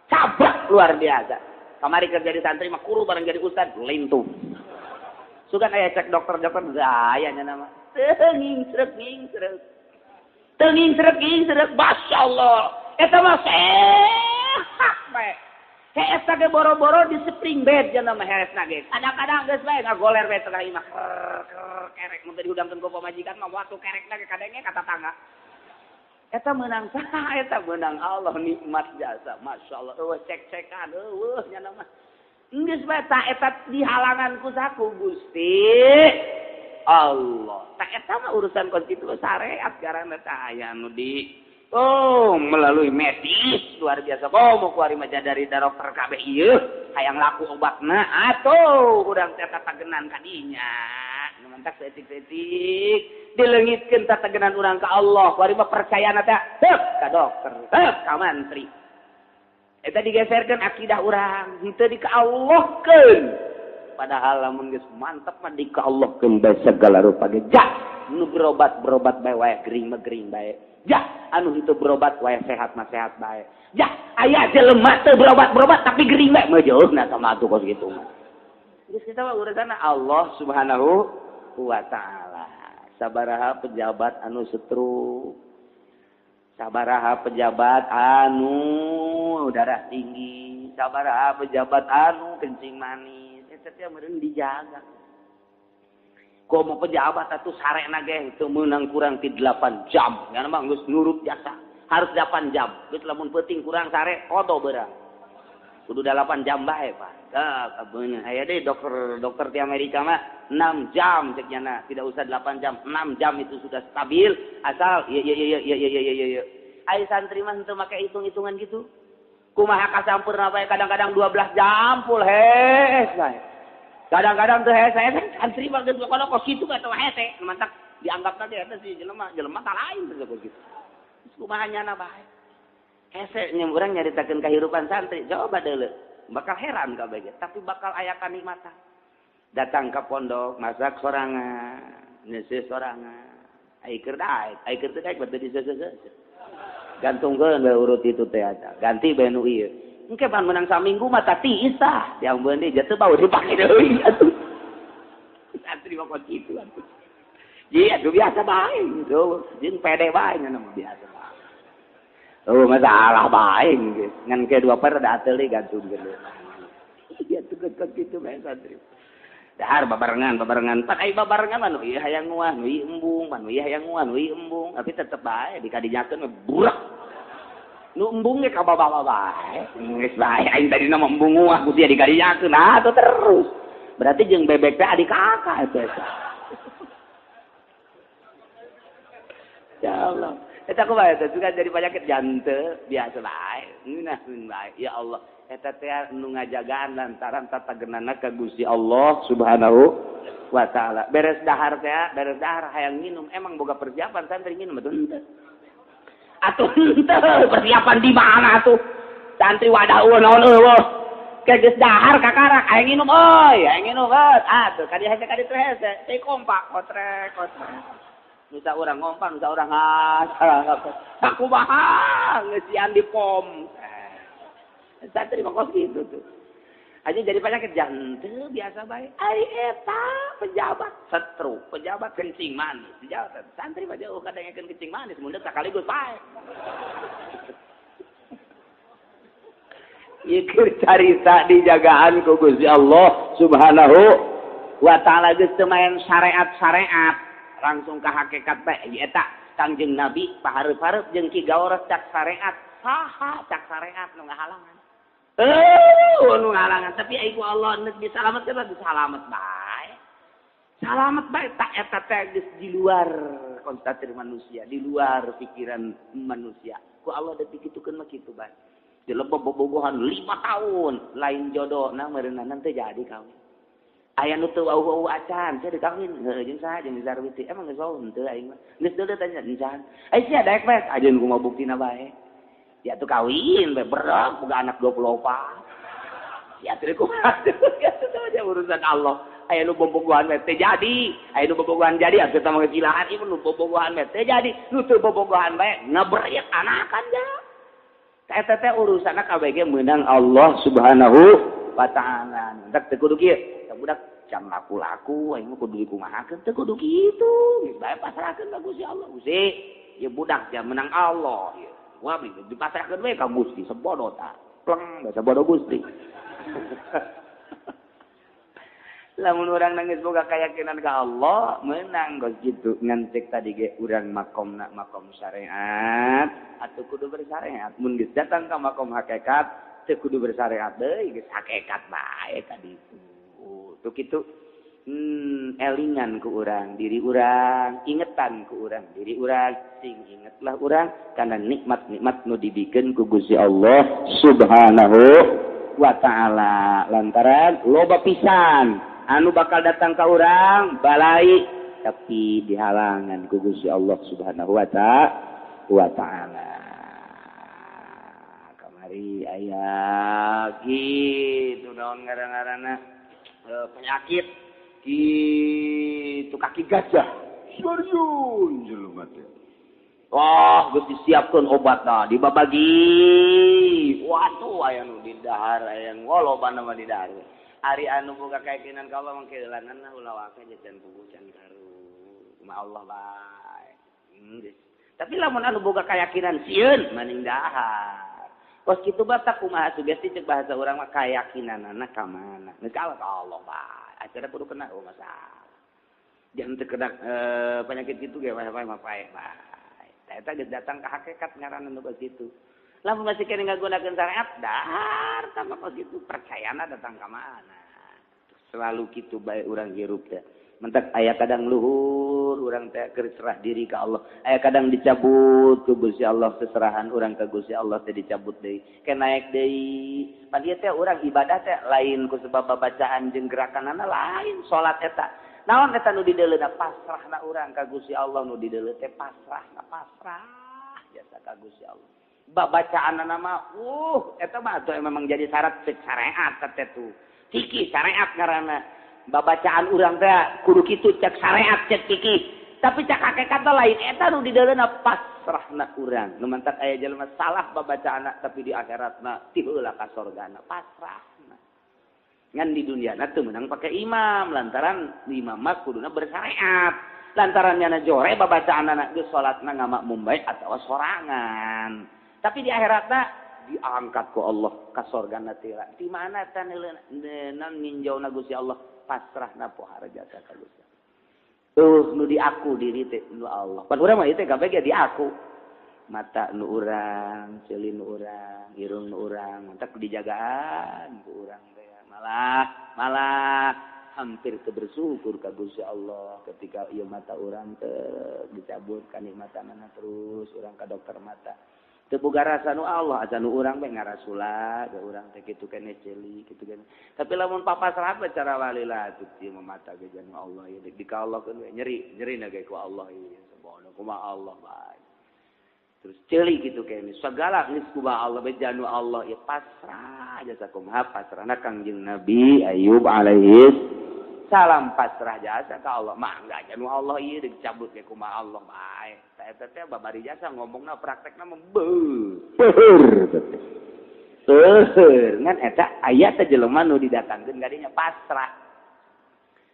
Cabrak luar biasa. Kamari kerja di santri mah kuru bareng jadi ustad lintuh. Sugan aya cek dokter gaya nya nama. Teu ngingsrek. Tenging-serek, Masya Allah. Eta mah sehat bae. Eta ge boro-boro di spring bed jangan mah heresna ge. Kadang-kadang geus bae ngagoler bae tengah imah. Kerek mun teh dihudangkeun ku pamajikan mah waktu kerekna ge kadenge kata tangga. Eta meunang saha? Eta meunang Allah nikmat jasa. Masya Allah. Cek-cekan nya mah. Geus bae tah eta dihalangan ku saku Gusti Allah. Tak eta mah urusan konstitusi syariat garana tah aya anu di melalui medis luar biasa. Mau kuari mah dari dokter kabeh ieu hayang laku obatna atuh urang teh tatagenan ka dinya. Nu mentak setik-setik dileungitkeun tatagenan urang ka Allah. Kuari mah percayana teh tep ka dokter, tep ka mantri. Eta digeserkeun akidah urang, henteu dikaallahkeun. Padahal lamun geus mantep mah dikaallahkeun bae segala rupa ge. Ja, nu berobat bae wae gering mah gering bae. Ja, anu henteu berobat wae sehat mah sehat bae. Ja, aya jelema teu berobat tapi gering bae mah jeuhna sama atuh kos kitu mah. Geus kita mah urusanna Allah Subhanahu wa taala. Sabaraha pejabat anu setruk. Sabaraha pejabat anu darah tinggi, sabaraha pejabat anu kencing manis. Setiap meureun dijaga. Komo pejabat atuh sarena ge teu meunang kurang ti 8 jam. Nya mah geus nurut jasa. Harus 8 jam. Geus lamun peuting kurang sare kodo beurang. Kudu 8 jam bae, Pak. Tah beuneu aya deui dokter di Amerika mah 6 jam cek nya tidak usah 8 jam. 6 jam itu sudah stabil asal ya. Ai santri mah henteu make hitung-hitungan gitu. Kumaha kasampurna bae kadang-kadang 12 jam full bae. Kadang-kadang tuh saya santri mah geus kono kos kitu ka teh hese mantap dianggapna teh eta si jelema tah lain teh kos kitu. Kumaha nyana bae. Hese nya urang nyaritakeun kahirupan santri coba deuleu bakal heran kabeh ge tapi bakal aya kanikmatan. Datang ka pondok masak sorangan, neuseuh sorangan. Ai keur daek, teu daek berarti diseuseuh. Gantungkeun bae urut itu teh aja. Ganti bae nu ieu. Engke pan menang saminggu mah tati isah. Yang beuneu jatuh bau dipake deui atuh. Santri mah kok kitu atuh. Ji atuh biasa bae gitu. Jeung pede bae nya mah biasa bae. Oh masalah baik geus. Ngan ke dua per da ateli gantung geus. Iya tuh gitu bae santri. Dahar babarengan pan ai babarengan mah nu ieu hayang nguah nu ieu embung nu ieu hayang nguah nu ieu embung tapi tetep bae dikadijakeun mah burak. Nu embung ge ka bawa bae. Geus bae aing tadi nama embung nguah ku dia dikadijakeun atuh terus. Berarti jeung bebek teh adik kakak eta. Ya Allah. Eta kumaha eta juga jadi penyakit jante biasa bae. Ngeunaheun bae. Ya Allah, eta teh nu ngajagaan lantaran tatageunana ka Gusti Allah Subhanahu wa taala. Beres dahar hayang minum. Emang boga persiapan santri minum atuh henteu. Atuh henteu persiapan di mana atuh? Santri wadah naon eueuh. Geus dahar kakarak hayang minum euy, hayang minum beut. Atuh kadi hese kadi teh hese. Teu kompak kotrek. Nusa orang ngompan, nusa orang aku mahal, ngesian di pom. Santri mah kos gitu tuh. Aja jadi penyakit jantung biasa baik. Ai eta pejabat setru, pejabat kencing manis. Pejabat santri mah jauh kadang kencing manis, mundur sakaligus bae. Ieu carita dijagaan ku Gusti Allah Subhanahu wa taala geus teu main syariat-syariat. Langsung ke hakikat bae eta Kangjeng Nabi pahareup-hareup jeung Ki Gaoros cak syariat saha cak syariat nu ngahalangan nu ngahalangan tapi ai ku Allah neuk disalametkeun disalamet bae tak eta teh geus di luar konstatir manusia di luar pikiran manusia ku Allah da dikitukeun mah kitu bae di lebeb bobogohan 5 tahun lain jodohna meureunana teh jadi kawin. Aya nu teu wau acan, saya dikawin, heuh jeung saha jeung Zarwiti. Emang geus wau henteu aing mah. Geus deuleu tanya encan. Ai sia daek bae ajeun kumaha buktina bae. Ya tuh kawin bae berak boga anak 24. Ya teu kumaha ya teu aja urusan Allah. Aya nu bobogohan bae teh jadi, aya nu bobogohan jadi atuh teh mah gecilahan ieu nu bobogohan bae teh jadi, nu teu bobogohan bae ngabrek anakan ja. Eta teh urusanna kabeh meunang Allah Subhanahu wa taala. Dak teu kudu kieu. Budak jam laku-laku aing mah kudu dikumahakeun teu kudu kitu geus bae pasrahkeun ka Gusti Allah Gusti ieu budak jam menang Allah ieu wah dipasrahkeun we ka Gusti sebodo ta pleng da sebodo Gusti lamun urang nangis boga kayakinan ka Allah meunang geus kitu ngan cek tadi ge urang makomna makom syariat atuh kudu bersyariat mun geus datang ka makom hakikat teu kudu bersyariat deui geus hakikat bae ka ditu. Tuh gitu elingan ku urang diri urang ingetan ku urang diri urang sing ingetlah urang kana nikmat-nikmat nu dibikeun ku Gusti Allah Subhanahu wa taala lantaran loba pisan anu bakal datang ka urang balai tapi dihalangan ku Gusti Allah Subhanahu wa taala kamari aya gitu naon ngaran-ngaranna penyakit gitu kaki gajah serius jelema teh wah geus disiapkeun obatna dibabagi waduh aya nu di dahar aya nu lobana mah di dahar ari anu boga kayakinan ka Allah mangke eulanganna ulah wae jajan puguh can karu kumaha Allah bae tapi lamun anu boga kayakinan sieun maning dahar kos kitu batak kumaha sugesti cek bahasa urang mah kayakinanna ka mana neuk ka Allah bae acara kudu kena masalah jangan teu kena penyakit kitu ge bae bae eta geus datang ka hakikat ngaranna nu kitu lamun masih kene ngagunakeun syariat dahar tambah kos kitu percayana datang ka mana selalu kitu bae urang hirup teh mentak aya kadang luhur urang teh keur serah diri ka Allah aya kadang dicabut ku Gusti Allah seserahan urang ka Gusti Allah teh dicabut deui ke naik deui pan ieu teh urang ibadah teh lain ku sebab bacaan jeung gerakanana lain salat eta naon eta nu dideuleuna pasrahna urang ka Gusti Allah nu dideuleu teh pasrah jasa ka Gusti Allah bacaanana mah eta mah atuh memang jadi syarat syariat teh tuh fikih syariat ngaranna babacaan urang teh kudu kitu cek syariat cek fikih tapi cek hakikat lain eta nu di dalamna pasrahna urang nu mantak aya jelema salah babacaanna tapi di akhiratna ti heula ka surgana pasrahna ngan di duniana teu meunang pake imam lantaran imam mah kuduna bersyariat lantaran nyana jore babacaanna geus salatna ngamakmum bae atawa sorangan Tapi di akhiratna diangkat ku Allah ka sorgana teh. Di mana teh neuleunan nginjauna Gusti Allah pasrahna pohara jasa ka Gusti. Nu di aku diri teh nu Allah. Pan urang mah ieu teh kabeh di aku. Mata nu urang, ceulin nu urang, irung nu urang, mantap dijagaan ku urang teh. Malah hampir kebersyukur ka Gusti Allah ketika ieu mata urang teh dicabut kanikmatanna terus urang ka dokter mata. Teu boga rasa nu Allah, asa nu urang bae ngarasula, ge urang teh kitu keneh ceuli, kitu keneh. Tapi lamun papasrah bae cara walila atuh ieu mata ge janu Allah ieu di ka Allah keun we nyeri ge ku Allah ieu sabodo kumaha Allah bae. Terus ceuli kitu keneh sagala geus kumaha Allah bae janu Allah ieu pasrah jasa kumaha pasrahna Kangjeng Nabi Ayub alaihi salam pasrah jasa ka Allah mangga janu Allah ieu dicabut ge kumaha Allah bae. Eta teh babari jasa ngomongna praktekna mah ngan eta aya teh jelema nu didatangkeun ka dinya pasrah.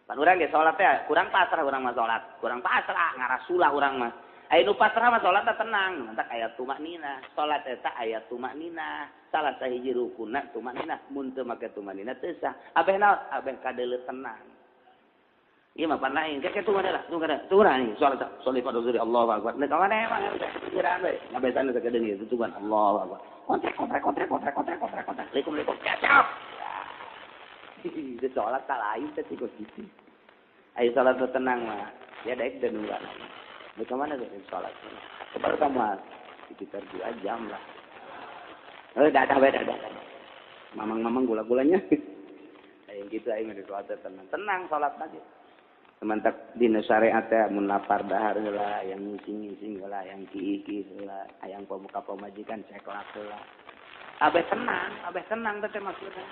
Pan urang ge salat teh kurang pasrah urang mah salat, kurang pasrah ngarasula urang mah. Aya nu pasrah mah salat teh tenang, mantak aya tumaknina. Salat eta aya tumaknina. Salah sahiji rukunna tumaknina, mun teu make tumaknina teu sah. Abeh naon? Abeh kadeuleu tenang. Ieu mah pan lain, kek tumaknina lah, tumaknina nih, salat pada zuri Allahu Akbar. Nek kawan emang pikiran we, ngabesan teh kadeung ieu tutupan Allahu Akbar. Kontrek. Assalamualaikum. Kacau. Itu salat tak lain teh tikus gitu. Ayo salat tenang mah. Ya daek dan enggak. Bagaimana tuh sholat? Coba kamu sekitar 2 jam lah. Dah. Mamang gula-gulanya. Yang gitu aing di sholat tenang sholat aja. Sementak dina syariat teh mun lapar dahar heula, yang ngising heula, yang kieu heula, hayang pemuka pemajikan ceklak heula. Abeh tenang teh maksudna.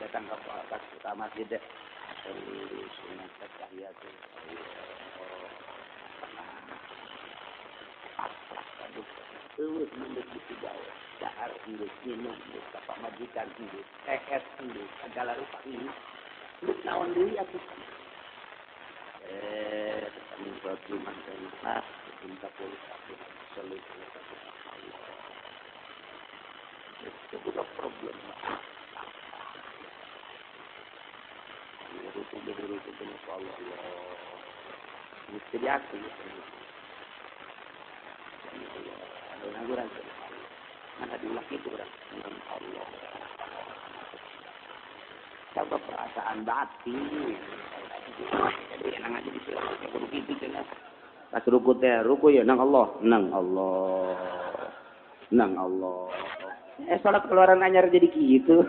Datang ke masjid teh. Sunat tahiyat. Terus menurut budaya dahar induk minum induk bapak majikan induk es induk segala rupa ini induk naon deui atuh kami suatu manfaat minta polis aku selalu itu juga problem itu Allah mesti diakui Allah mana diulang itu dengan Allah coba perasaan batin jadi enak aja di sini kudu kitu cenah pas ruku teh ruku ya nang Allah salat keluaran anyar jadi kitu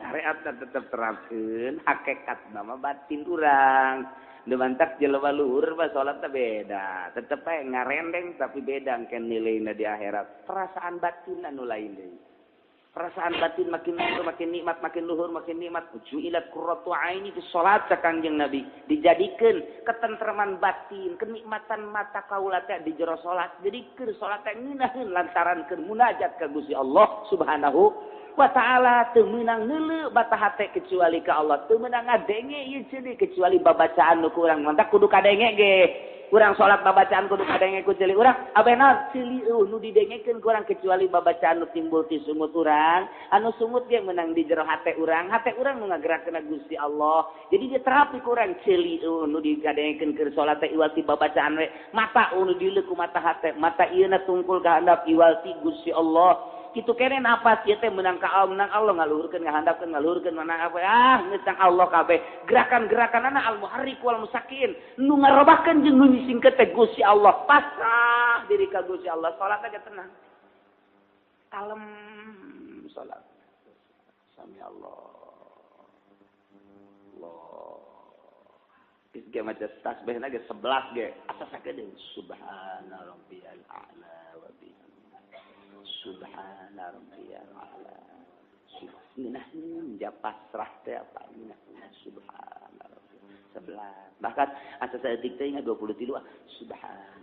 syariat tetep terapkeun hakikat nama batin urang demantak jelema luhur mah salat teh beda. Tetep ae ngarendeng tapi beda engke nileuna di akhirat. Perasaan batin anu lain deui. Perasaan batin makin luhur, makin nikmat, makin luhur, makin nikmat. Ju'ilat qurratu aini fi shalat ka Kangjeng Nabi. Dijadikeun ketentreman batin, kenikmatan mata kaula teh di jero salat. Jadi keur salat teh ngeunaheun lantaran keur munajat ka Gusti Allah Subhanahu wa ta'ala teu meunang neuleu bata hate kecuali ka Allah teu meunang ngadenge ieu ceuli kecuali babacaan nu urang mantap kudu kadenge ge urang salat babacaan kudu kadenge ku ceuli urang abeh naon ceuli nu didengekeun ku urang kecuali babacaan nu timbul ti sungut urang anu sungut ge meunang di jero hate urang nu ngagerakeun Gusti Allah jadi dia terapi ku urang ceuli nu dikadengekeun keur salat teh iwal ti babacaan we mata nu dileuk ku mata hate mata ieu na tungkul ka handap iwal ti Gusti Allah kitu kene napas ieu teh menang ka Allah ngaluhurkeun ngahandapkeun ngaluhurkeun menang apa geus tang Allah kabeh gerakan-gerakanana al-muharrik wal musakin nu ngarobahkeun jeung nu nyisingkeun teh Gusti Allah pasrah diri ka Gusti Allah salat aja tenang kalem salat sami Allah Isge maca tasbihna ge 11 ge asa sakedeung subhana rabbiyal a'la wa bihamdihi subhana rabbiyal a'la subhana pasrah teh apa ini subhana rabbiyal 11 bahkan asa saeutik teh 23 subhana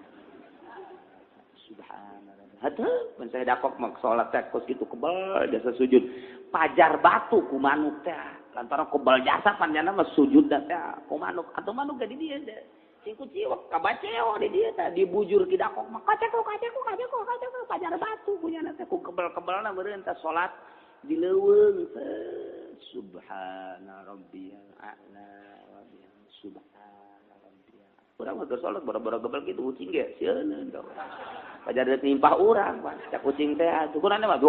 hatuh mun saya dakok mak salat teh kos kitu kebal jasa sujud pajar batu ku manuk teh lantaran kebal jasa panjana mah sujud teh ku manuk atau manuk gadi dia Sing kuciwek kabaceo di dia tah dibujur ki dakok mah kaceko pajar batu punya teh ku kebel-kebelna meureun teh salat dileuweung subhana rabbiyal a'la wa bihamdihi subhana rabbiyal urang mah salat boro-boro gebel kitu kucing ge sieun dong pajar teu timpah urang pan cak kucing teh ukuranna mah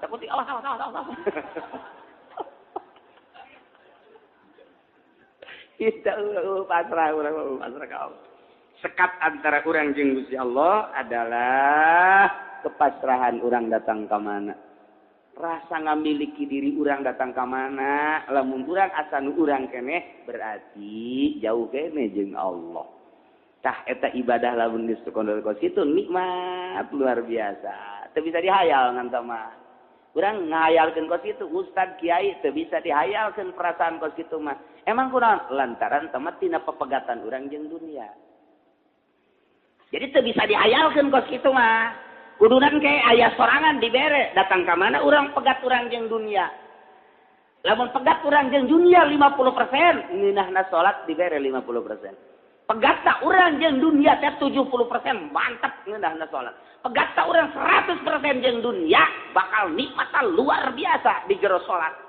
cak kucing awas kita pasrah urang pasrah ka Allah. Sekat antara urang jeung Gusti Allah adalah kepasrahan urang datang ka mana. Rasa ngamiliki diri urang datang ka mana, lamun urang asa nu urang keneh berarti jauh keneh jeung Allah. Tah eta ibadah lamun geus kondol ka situ nikmat luar biasa. Teu bisa dihayal ngan mah. Urang ngahayalkeun ka situ ustad kiai teu bisa dihayalkeun perasaan ka situ mah. Emang kunaon? Lantaran temat tina pepegatan urang jeung dunia. Jadi teu bisa dihayalkeun kos kitu mah. Kudunan ke aya sorangan dibere datang ka mana urang pegat urang jeung dunia. Lamun pegat urang jeung dunia 50%, ngeunahna salat dibere 50%. Pegatna urang jeung dunia teh 70%, mantap ngeunahna salat. Pegatna urang 100% jeung dunia bakal nikmatan luar biasa di jero salat.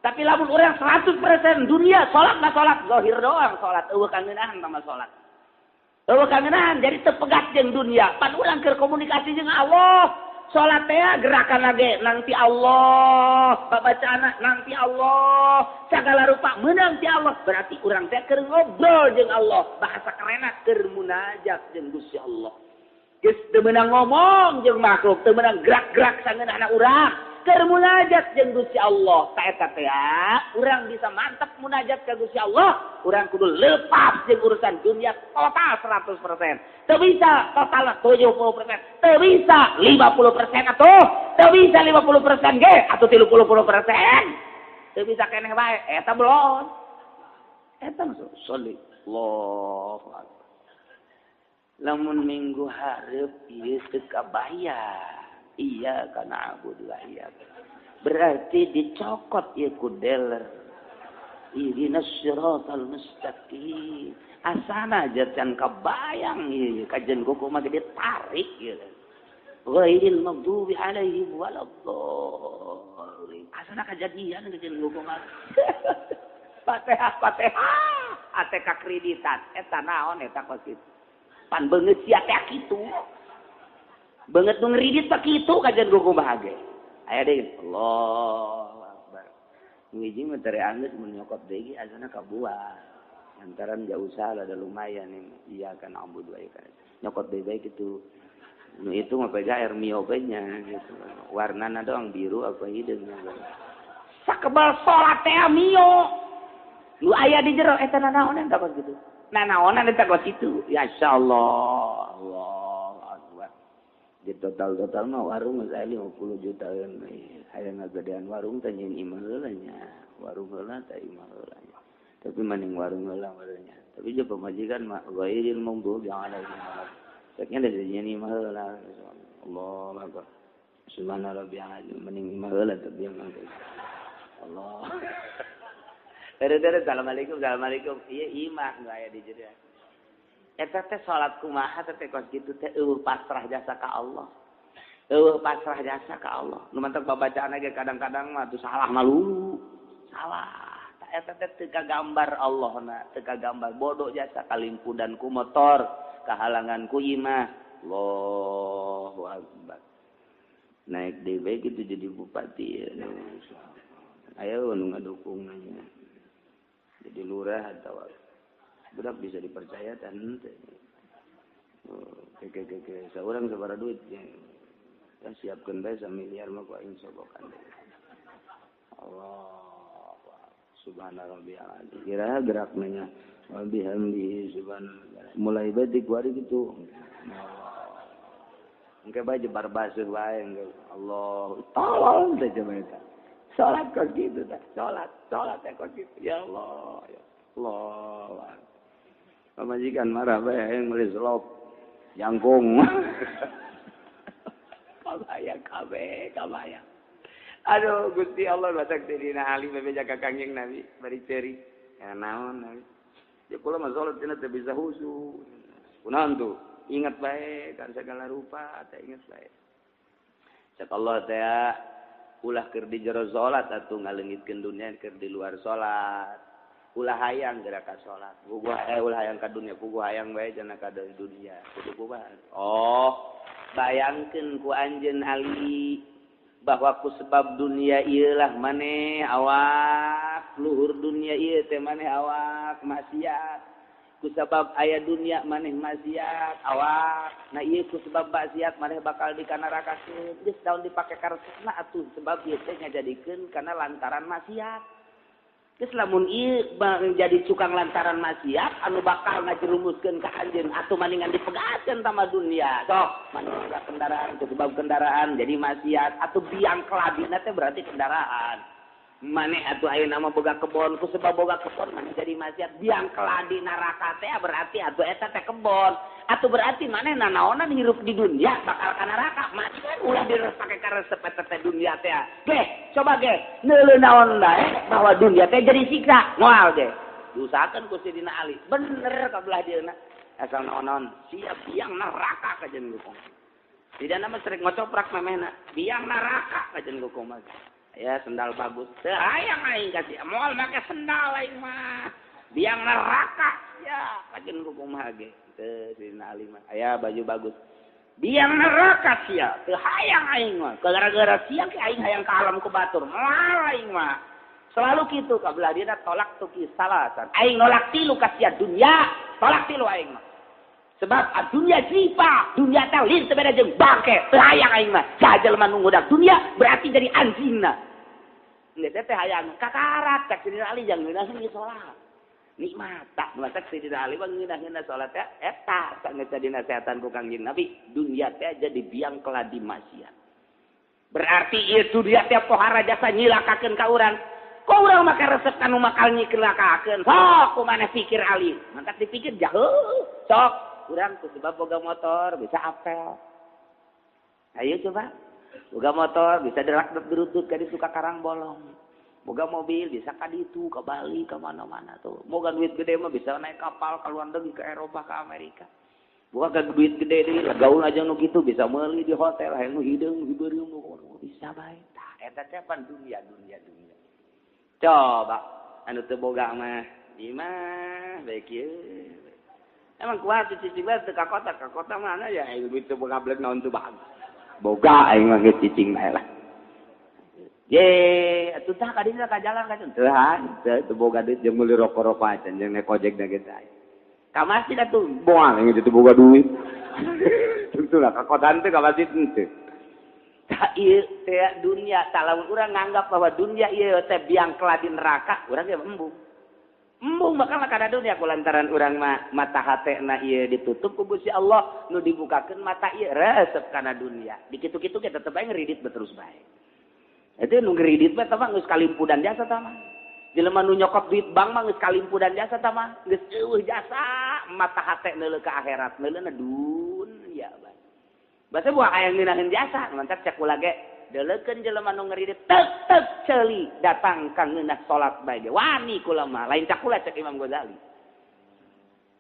Tapi lamun urang 100% dunia salat mah salat zahir doang salat eueuh kangeunaan sama salat. Eueuh kangeunaan jadi teu pegat jeung dunia. Pan urang keur komunikasi jeung Allah. Salat teh gerakan lage nanti Allah, babacana nanti Allah, segala rupa meunang ti Allah. Berarti urang teh keur ngobrol jeung Allah. Bahasa kerena keur munajat jeung Gusti Allah. Geus teu meunang ngomong jeung makhluk, teu meunang gerak-gerak sangeunana urang. Keur munajat jeung Gusti Allah. Ta eta teh urang bisa mantap munajat ka Gusti Allah, urang kudu leupas jeung urusan dunia total 100%. Teu bisa total 70%, teu bisa 50% atuh, teu bisa 50% ge atuh 30%. Teu bisa keneh bae, eta belum. Eta masuk sholli Allahu akbar. Lamun minggu hareup ieu teu kabayar. Iya karena abu dua iya. Berarti dicokot ya kudeler. Ihdinas siratal mustaqim. Asana aja can kabayang ieu kajen kuku mah gede tarik ieu. Ghairil maghdubi alaihim waladdallin. Asana kajadian kajen kuku mah. Fatihah. Ate ka kreditan eta naon eta kosit. Pan beungeut sia teh kitu. Banget nu ngridit pak kitu kajian kuku bahagia. Aya deui Allahu akbar. Ngiji mah tere anggeus mun nyokot deui azana kabuah. Lantaran jauh salah ada lumayan ini. Iya kan ambud wae kan. Nyokot deui bae kitu. Nu itu mah pega air miobenya gitu. Warnana doang biru apa hideung. Sakebal salat teh mio. Lu aya di jero eta nanaonan tak gitu. Nanaonan eta kos itu. Ya insyaallah. Allah. Di total mah warung saya 50 juta kan. Hayang ngagedean warung teh nyeun imah heula nya. Warung heula teh imah heula nya. Tapi mending warung heula nya. Tapi je pemajikan mah ghairil maghdubi alaihim. Saknya da nyeun imah heula. Allahu akbar. Subhana rabbiyal azim. Mending imah heula tapi yang Allah. Dere assalamualaikum. Ieu imah nu aya di jero. Eta teh salat kumaha teh kos kitu teh eueuh pasrah jasa ka Allah. Eueuh pasrah jasa ka Allah. Nu mantep babacaan ge kadang-kadang mah tuh salah malulu. Salah. Ta eta teh teu kagambar Allahna, teu kagambar bodoh jasa kalimpudan ku motor, kahalangan ku imah. Allahu akbar. Naik dewe gitu jadi bupati. Ayo nu ngadukung nya. Jadi lurah atau budak bisa dipercaya dan seorang sabaraha duit ya siapkeun bae 1 miliar mah ku aing sogokan Allah subhana rabbiyal azim kira gerakna nya wa bihamdihi subhanallah mulai bae dikuari gitu engke bae jebar baseuh wae Allah tolong teh coba eta salat kok gitu teh salat kok gitu ya Allah ya Allah pamajikan marah bae yang meuli selop jangkung. Kabaya. Aduh Gusti Allah batak dina ali bae jaga kangjeng Nabi bari ceuri. Ya naon Nabi. Ya kula mah salat cenah teh bisa khusyuk. Kunaon tuh? Ingat bae kan segala rupa teh ingat bae. Cak Allah teh ulah keur di jero salat atuh ngaleungitkeun dunia keur di luar salat. Ulah hayang gerak ka salat. Ulah hayang ka dunia, puguh hayang bae cenah ka dunia. Kudu kumaha? Oh, bayangkeun ku anjeun Ali bahwa ku sebab dunia ieu lah maneh awak luhur dunia ieu teh maneh awak maksiat. Ku sebab aya dunia maneh maksiat awak. Nah ieu ku sebab maksiat maneh bakal di kana neraka-keun. Geus daun dipake karesna atuh sebab ieu teh ngajadikeun kana lantaran maksiat. Geus lamun ieu jadi cukang lantaran maksiat anu bakal ngajerumuskeun ka anjeun atuh maningan dipegaskeun tama dunia. Sok maningan kendaraan ku sebab kendaraan jadi maksiat atuh biang keladina teh berarti kendaraan. Maneh atuh ayeuna mah boga kebon ku sebab boga kebon maneh jadi maksiat biang keladi neraka teh berarti atuh eta teh kebon. Atuh berarti maneh nanaonan hirup di dunia bakal ka neraka. Mati kan ulah diresake karesep eta teh dunia teh. Ge, coba ge, neuleuh naon bae bahwa dunia teh jadi siksa. Moal ge. Diusahakeun ku Sidina Ali. Bener ka belah dieuna. Asal naon-naon siap biang neraka ka jeung hukum. Tidak nama sering ngocoprak memehna. Biang neraka ka jeung hukum. Ya sendal bagus. Teu hayang aing kasih. Moal make sendal aing mah. Biang neraka. Ya, kajen kumaha ge. Teu Sidina Ali mah. Aya baju bagus. Biang neraka sia. Teu hayang aing mah. Gara-gara sia ke aing hayang ka alam kubatur. Moal aing mah. Selalu kitu ka belah dieuna tolak tuki salasan. Aing nolak tilu ka sia dunya. Tolak tilu aing mah. Sebab dunia jipa, dunia teh lieu teu beda jeung bangke. Teu hayang aing mah. Sajelema nu ngudak dunia berarti jadi anjingna. Geus teh hayang kakarak cek Sidina Ali jang ngeunaheun ieu salat. Nikmat tak masak Sidina Ali mah ngeunaheun salat teh eta sangat dinasehatan ku Kangjeng Nabi. Dunia teh jadi biang keladi maksiat. Berarti ieu dunia teh pohara jasa nyilakakeun ka urang. Kok urang make resep kanu makal nyilakakeun. Sok kumaneh pikir Ali. Mantap dipikir jauh. Sok urang ku sebab boga motor bisa apel. Ayo coba. Boga motor bisa derak-derutut ka ditu ka Karang Bolong. Boga mobil bisa ka ditu ka Bali ka mana-mana tuh. Boga duit gede mah bisa naik kapal ka luar negeri ka Eropa ka Amerika. Boga duit gede deui gaul aja nu kitu bisa meuli di hotel hayang nu hideung hibeureuh bisa bae. Tah eta teh pan dunia. Coba anu teu boga mah di mah bae kieu. Emang kuat cicing teh ka kota mana ya duit teu boga bleg naon teu bagus. Boga aing mah geus cicing bae lah. Ye, atuh tah ka dina ka jalan ka teu teu boga duit jeung meuli rokok-rokok acan jeung naik ojek da geus aya. Ka masjid atuh moal aing teu boga duit. Tentu lah ka kota teh ka masjid teu. Tah ieu teh dunia, talamun urang nganggap bahwa dunia ieu teh biang keladi neraka, urang ge embung. Embung bakal kada dunia kulantaran urang mata hatena ieu ditutup ku Gusti Allah nu dibukakeun mata ieu resep kana dunia. Dikitu-kitu ge tetep bae ngridit terus bae. Itu nu ngridit bae tah mah geus kalimpudan jasa tah mah. Jelema nu nyokot duit bank mah geus kalimpudan jasa tah mah. Geus eueuh jasa mata hate neuleuh ka akhirat neuleuhna dunya bae. Basa buah hayang ngeunaheun jasa mantap cek ulah ge deuleukeun jelema nu ngridit teuk ceuli datang ka ngeunah salat bae ge wani kula mah lain cakula cek Imam Ghazali.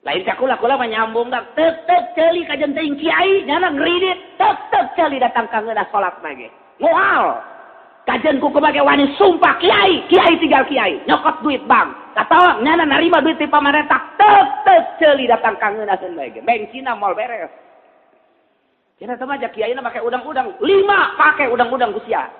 Lain cakula kula mah nyambung dak teuk ceuli ka jeung teuing kiai nyana ngridit teuk ceuli datang ka ngeunah salat bae ge. Moal kajen ku kumage wani sumpah kiai tinggal kiai nyokot duit bank katawa nyana narima duit ti pamarentah teuk ceuli datang ka ngeunaheun bae ge bensinna moal beres. Cenah teh mah jak kiaina make udang-udang 5 pake udang-udang ku sia.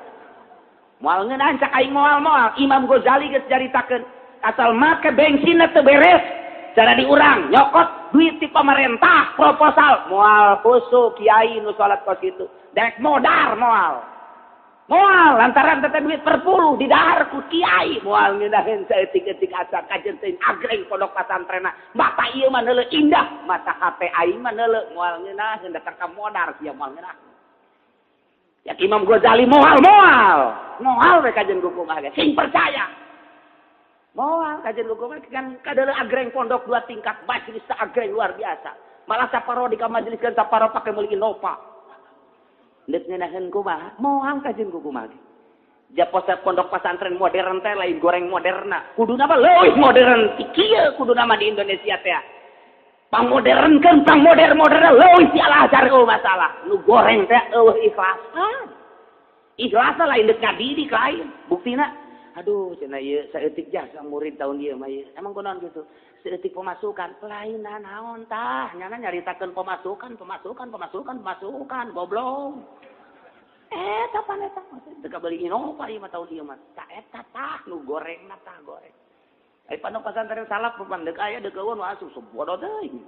Moal ngeunaheun cak aing moal Imam Ghazali geus caritakeun asal make bensinna teu beres cara diurang nyokot duit ti pamarentah proposal moal husu kiai nu salat kos kitu dek modar moal lantaran teh duit perpuluh didahar ku kiai moal ngeunaheun saeutik-eutik asa kajen teuing agreng pondok pasantrena mata ieu mah neuleuh indah mata hate aing mah neuleuh moal ngeunaheun datang ka modar sia moal ngeunaheun ya Imam Ghazali moal we kajen kumaha ge sing percaya moal kajen kumaha kan kadeuleuh agreng pondok 2 tingkat majelis agreng luar biasa malah saparo di ka majelis kan saparo pake meuli Innova. Nek ngeunaheun kumaha moal kajen kumaha Japosep pondok pesantren modern teh lain goreng moderna. Kuduna mah leuwih modern ti kieu kuduna mah di Indonesia teh. Pangmodernkeun pangmodern leuwih ti Al-Azhar masalah. Nu goreng teh eueuh ikhlasan. Ikhlas lain deuk ngadidik lain. Buktina aduh cenah ieu saeutik jasa murid tahun ieu mah ieu. Emang kunaon gitu? Saeutik pemasukan lain naon tah nyana nyaritakeun pemasukan goblok. Kapan eta? Teu beli Innova ieu mah tahun ieu mah. Tak eta tah nu gorengna tah goreng. Ai pondok pesantren salaf rupan deuk aya deuk eueun asup bodoh teuing.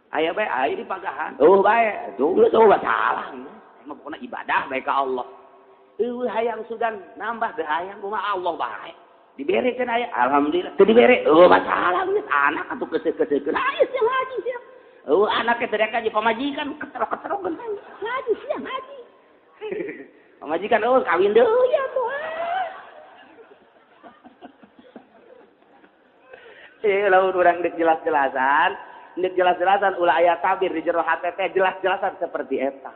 Aya bae aya di pagahan. Bae. Tuh salah. Emang pokona ibadah bae ka Allah. Hayang sugan nambah hayang kumaha Allah bae. Diberekeun aya alhamdulillah. Teu dibere masalah geus anak atuh keseukeun. Aya sia ngaji sia. Anak teh derek aja pamajikan keterok-keterok geus ngaji sia ngaji. Pamajikan kawin deui atuh. Lamun urang deuk jelas-jelasan ulah aya tabir di jero hate teh jelas-jelasan seperti eta.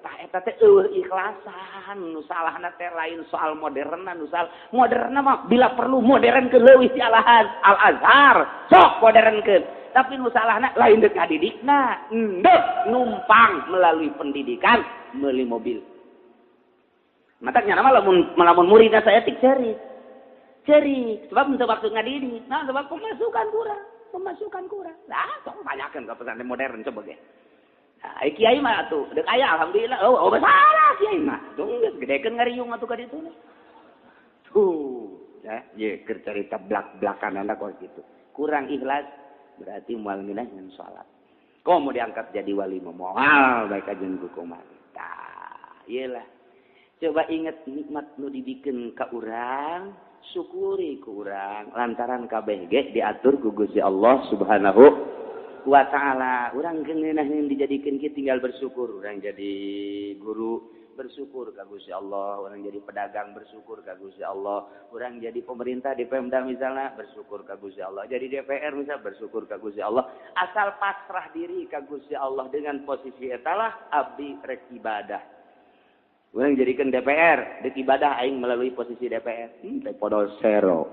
Tah eta teh eueuh ikhlasan, nu salahna teh lain soal moderna, nu salah moderna mah bila perlu modernkeun leuwih ti Al-Azhar, sok modernkeun. Tapi nu salahna lain deuk ngadidikna, endeuh numpang melalui pendidikan meuli mobil. Mataknya nama lamun muridna saeutik cerik, sebab teu maksud ngadidik. Nah, sebab pemasukan kurang. Nah, sok tanyakeun ka pesantren modern coba ge. Kiai mah atuh deuk aya alhamdulillah. Salah kiai mah. Tong geus gedekeun ngariung atuh ka ditu. Ya, keur carita blak-blakanana kok gitu. Kurang ikhlas berarti moal minah ngan salat. Kok mau diangkat jadi wali moal bae ka jeung kumaha. Tah, iyalah. Coba inget nikmat nu dibikeun ka urang, syukuri ku urang lantaran kabeh ge diatur ku Gusti Allah Subhanahu wa ta'ala. Urang geungeunah dijadikeun kieu tinggal bersyukur. Urang jadi guru bersyukur ka Gusti Allah, urang jadi pedagang bersyukur ka Gusti Allah, urang jadi pemerintah di Pemda misalnya bersyukur ka Gusti Allah, jadi DPR misal bersyukur ka Gusti Allah. Asal pasrah diri ka Gusti Allah dengan posisi eta lah abdi rek ibadah. Urang jadikeun DPR, dek ibadah aing melalui posisi DPR. Teh podol zero.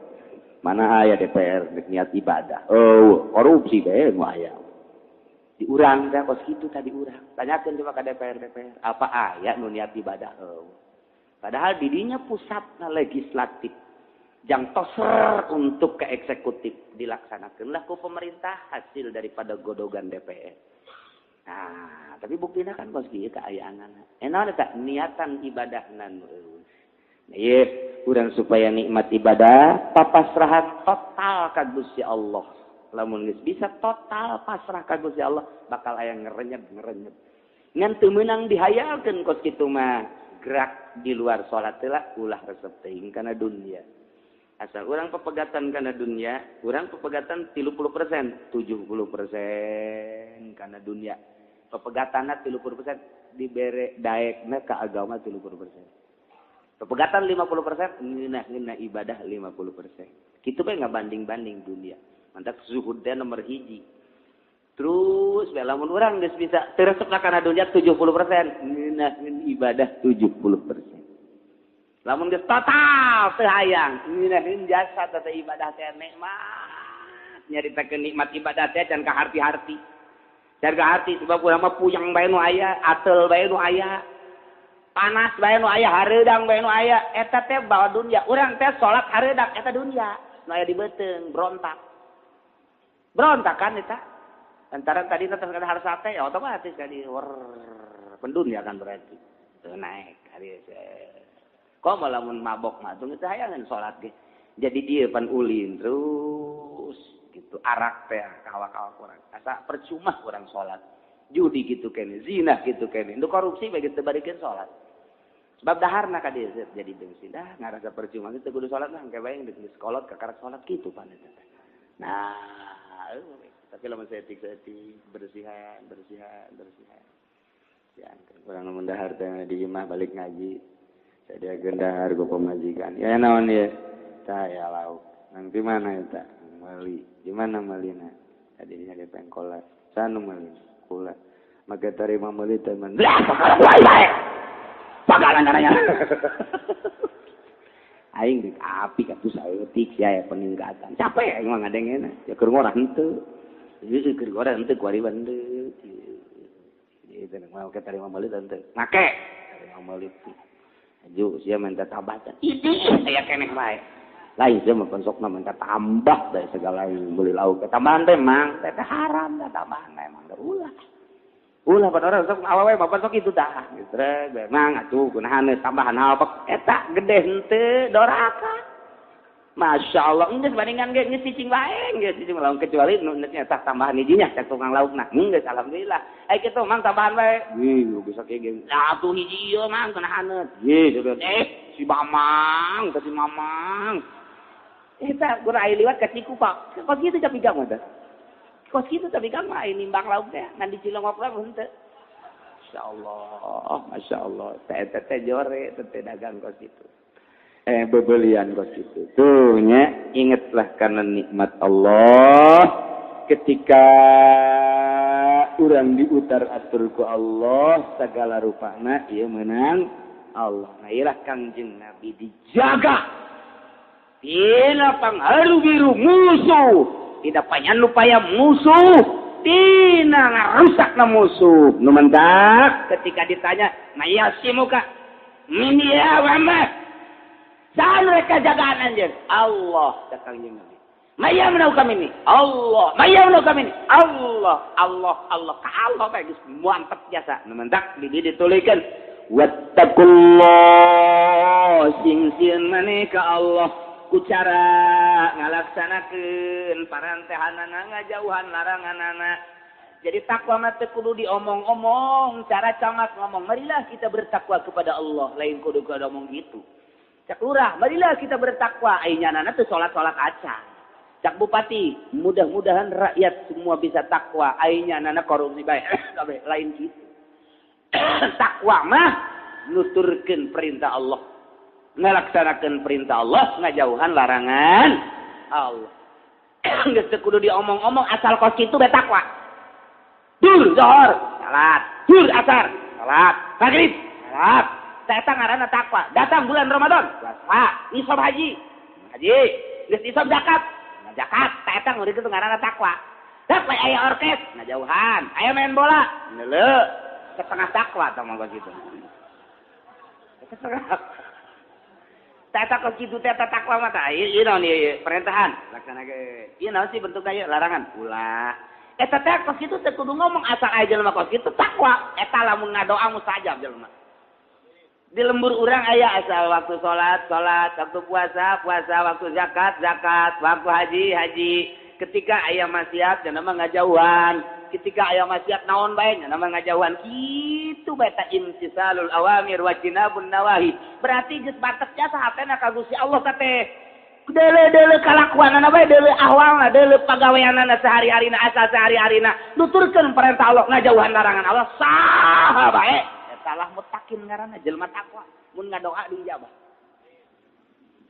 Mana aya DPR dek niat ibadah. Korupsi bae nu aya. Di urang teh kos kitu tadi urang. Tanyakeun coba ka DPR. Apa aya nu niat ibadah? Padahal didinya pusatna legislatif. Jang toser untuk ke eksekutif dilaksanakeunlah ku pemerintah hasil daripada godogan DPR. Nah, tapi buktinya kan kos kieu kaayaanana. Enaon eta niatan ibadahna nu eueuh. Nah, ieu urang supaya nikmat ibadah papasrahan total ka Gusti Allah. Lamun geus bisa total pasrah ka Gusti Allah bakal aya ngerenyeb. Ngan teu meunang dihayalkeun kos kitu mah gerak di luar salat teh ulah resep teuing kana dunia. Asal urang pepegatan kana dunia, urang pepegatan 30%, 70% kana dunia. Pepegatanna 30% dibere daekna ka agama 30%. Pepegatan 50% ngeunah ibadah 50%. Kitu bae ngabanding-banding dunia. Mantak zuhud teh nomor 1. Terus lamun urang geus bisa teu resep kana dunia 70%, ngeunah ibadah 70%. Lamun geus total teu hayang, ngeunaheun jasa teh ibadah teh nikmat. Nyaritakeun nikmat ibadah teh can ka harti-harti. Can ka harti sebab urang mah puyang bae nu aya, ateul bae nu aya. Panas bae nu aya, hareudang bae nu aya. Eta teh bawa dunia. Urang teh salat hareudang eta dunia. Nu aya di beuteung berontak. Berontak kan eta. Lantaran tadi teh kada harsa teh ya otomatis kali pendunia kan berarti. Teu naik hari kok lamun mabok mah teu hayangan salat ge. Jadi dieu pan ulin terus gitu arak teh kawa-kawa kurang. Asa percuma urang salat. Judi gitu kene, zina gitu kene. Nu korupsi bagi teu barikeun salat. Sebab daharna ka dieu jadi bensin. Dah ngarasa percuma teu kudu salat mah engke bae geus kolot ka karak salat kitu pan eta. Nah, tapi lamun seetik bersihan. Ya, urang lamun dahar teh di imah balik ngaji. Saya gendahar go pemajikan. Ya naon ieu? Tah ya lauk. Nang di mana eta? Mali. Di mana malina? Tadinya di Pengkolan. Sanu malina? Kula. Maka tarima mali teman. pagalan caranya. Aing dik api katu saeutik sia peningkatan. Capek aing mah ngadengena. Ya keur ngorah henteu. Ieu keur ngorah henteu ku ari bandeu. Itu mau kita terima balik henteu. Make terima balik. Aju sia minta tabatan. Idih aya keneh bae. Lain sia mah pensokna minta tambah dari segala beli lauk. Tambahan teh mang teh haram dah tambahan emang ulah. Ulah pada orang sok awewe bapak sok itu dah. Gitu memang atuh kunahan tambahan halpek eta gede henteu doraka. Masya Allah geus bandingan ge geus cicing wae geus cicing lauk kecuali nu eta tambahan hijinya cak tukang laukna. Geus alhamdulillah. Ai kitu mang tambahan wae. Bisa kieu ge. Lah atuh hiji ieu mang kunahan. Si Mamang, si Mamang. Eta guna aya liwat ka Ciku Pak. Kos kitu tapi gak mah. Kos gitu tapi kan mah nimbang lauk teh ngan dicilongok lah henteu. Masya Allah. Teh jore teh dagang kos itu. Bebelian kos itu. Tuh nya ingetlah karena nikmat Allah ketika urang diutar atur ku Allah segala rupana ieu meunang Allah. Nah ilah Kangjeng Nabi dijaga. Dina pangharu biru musuh. Tidak panjang lupaya musuh. Tina ngarusak na musuh. Numendak ketika ditanya, mayasimu ka? Mini ya wama. Saan mereka jagaan anjir? Allah. Datang jeung Nabi. Maya menau kami ini. Allah. Maya menau kami ini. Allah. Allah. Ka Allah bae geus mantep jasa. Numendak di ditulikan. Wattaqullah. Sing-sieun maneh ka Allah. Ku cara ngalaksanakeun parantehanana ngajauhan laranganana. Jadi takwa mah teu kudu diomong-omong, cara camat ngomong, marilah kita bertakwa kepada Allah, lain kudu ngomong gitu. Cak lurah, marilah kita bertakwa, ai nyanana teu salat-salat acan. Cak bupati, mudah-mudahan rakyat semua bisa takwa, ai nyanana korupsi bae, lain gitu. Takwa mah nuturkeun perintah Allah. Ngelaksanakan perintah Allah, ngajauhan larangan Allah. Geus kudu diomong-omong asal kos kitu bae takwa. Dur zuhur, salat. Dur asar, salat. Maghrib, salat. Eta ngaranna takwa. Datang bulan Ramadan, puasa. Nisab haji. Geus nisab zakat. Zakat, eta ngeureun kitu ngaranna takwa. Dak bae aya orkes, ngajauhan. Aya main bola, neuleuh. Setengah takwa tah mah kitu. Setengah tata kos kitu teh takwa mah tah ieu naon ieu perintahan laksanakeun. Ieu naon sih bentuk aya larangan ulah. Eta teh kos kitu teh kudu ngomong asal aya jelema kos kitu takwa. Eta lamun ngadoa mustajab jelema. Di lembur urang aya asal waktu salat, waktu puasa, waktu zakat, waktu haji. Ketika aya maksiat jenama ngajauhan. Ketika aya maksiat naon bae jenama ngajauhan. Kitu bae ta imtisalul awamir wa jinabun nawahi. Berarti geus batek jasa hatena ka Gusti Allah teh. Deule kalakuanana bae, deule ahwalna, deule pagaweanana sehari-harina asal sehari-harina nuturkeun perintah Allah, ngajauhan larangan Allah. Saha bae eta lah mutakin ngaranna jelema takwa. Mun ngadoa diijabah.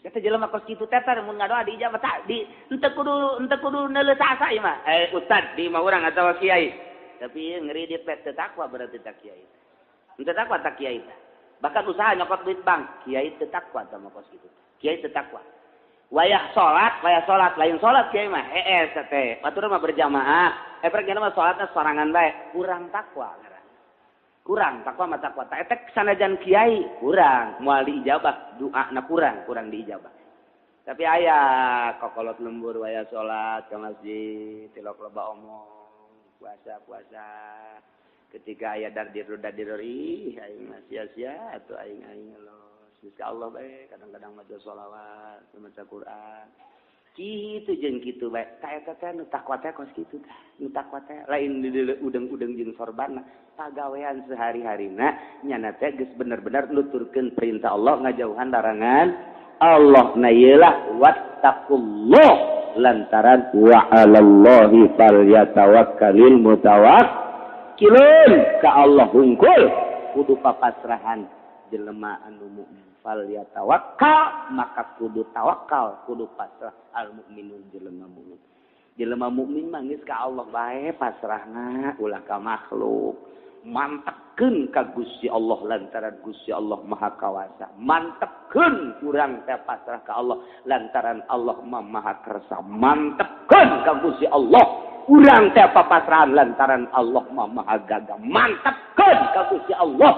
Kata jelema kos kitu teh mun ngadoa diijabah tah di henteu kudu neuleuh sasa ieu mah. Ustad di mah urang atawa kiai. Tapi ngeureudit teh takwa berarti tak kiai. Henteu takwa tak kiai. Bahkan usaha nyokot duit bank, kiai teu takwa sama kos kitu. Kiai teu takwa. Wayah salat lain salat kiai mah hees teh. Batur mah berjamaah. Pergana mah salatna sorangan bae, kurang takwa. Kurang takwa mah takwa. Ta eta sanajan kiai kurang moal diijabah, doana kurang diijabah. Tapi aya kokolot lembur waya salat ka masjid, tilok loba omong, puasa. Ketika aya dardir aing mah sia-sia atuh aing los. Insyaallah bae kadang-kadang maca sholawat, maca Quran. Kitu jeung kitu bae. Ta eta teh nu takwa teh kos kitu tah. Nu takwa teh lain di udeng-udeng jeung sorbanna. Pagawean sehari-harina nyana teh geus bener-bener nuturkeun perintah Allah, ngajauhan larangan Allah. Na yeula wattaqullah lantaran wa 'alallahi falyatawakkalul mutawakkilun. Ka Allah hungkul kudu papasrahan jelema anu mukmin. Falyatawakkal maka kudu tawakal, kudu pasrah al mukminun jelema mukmin. Jelema mukmin mah geus ka Allah bae pasrahna ulah ka makhluk. mantepkeun ka Gusti Allah lantaran Gusti Allah Maha Kawasa. Mantepkeun urang teh pasrah ka Allah lantaran Allah Maha Kersa. Mantepkeun ka Gusti Allah urang teh papasrahan lantaran Allah Maha Gagah. Mantepkeun ka Gusti Allah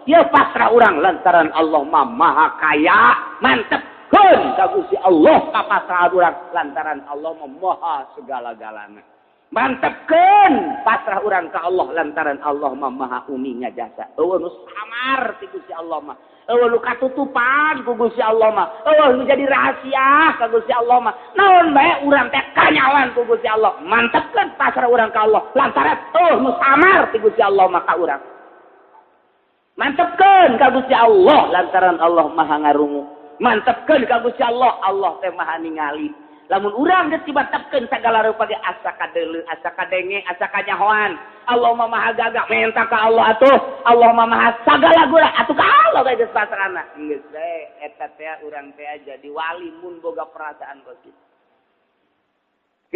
ieu pasrah urang lantaran Allah Maha Kaya. Mantepkeun ka Gusti Allah papasrahan urang lantaran Allah Maha segala-galana. Mantepkeun pasrah urang ka Allah lantaran Allah Maha Uninya jasa. Eueuh nu samar ti Gusti Allah mah. Eueuh nu katutupan ku Gusti Allah mah. Eueuh nu jadi rahasia ka Gusti Allah mah. Naon bae urang teh kanyawan ku Gusti Allah. Mantepkeun pasrah urang ka Allah lantaran nu samar ti Gusti Allah mah ka urang. Mantepkeun ka Gusti Allah lantaran Allah Maha ngarungu. Mantepkeun ka Gusti Allah, Allah teh Maha ningali. Lamun urang geus dibatepkeun sagala rupa ge asa kadeuleu, asa kadenge, asa kanyahoan. Allah Maha Gagah menta ka Allah atuh. Allah Maha sagala guna atuh ka Allah bae geus pasrahna. Geus bae eta teh urang teh jadi wali mun boga perasaan ka kitu.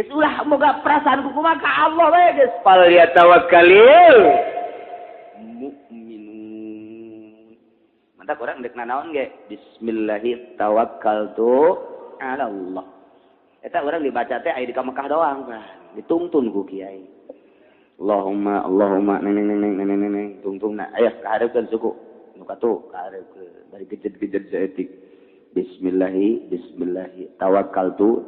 Geus ulah boga perasaan kumaha ka Allah bae geus fal yatawakkalil mu'minun. Mantap urang deuk nanaon ge bismillahirrahmanirrahim tawakkaltu 'ala Allah. Eta orang dibaca teh aya di Mekah doang kan. Ditungtun ku kiai. Allahumma neng tungtungna. Aya kahareukeun suku. Nu katu kahareukeun bari gejed-gejed saeutik. Bismillahi tawakkaltu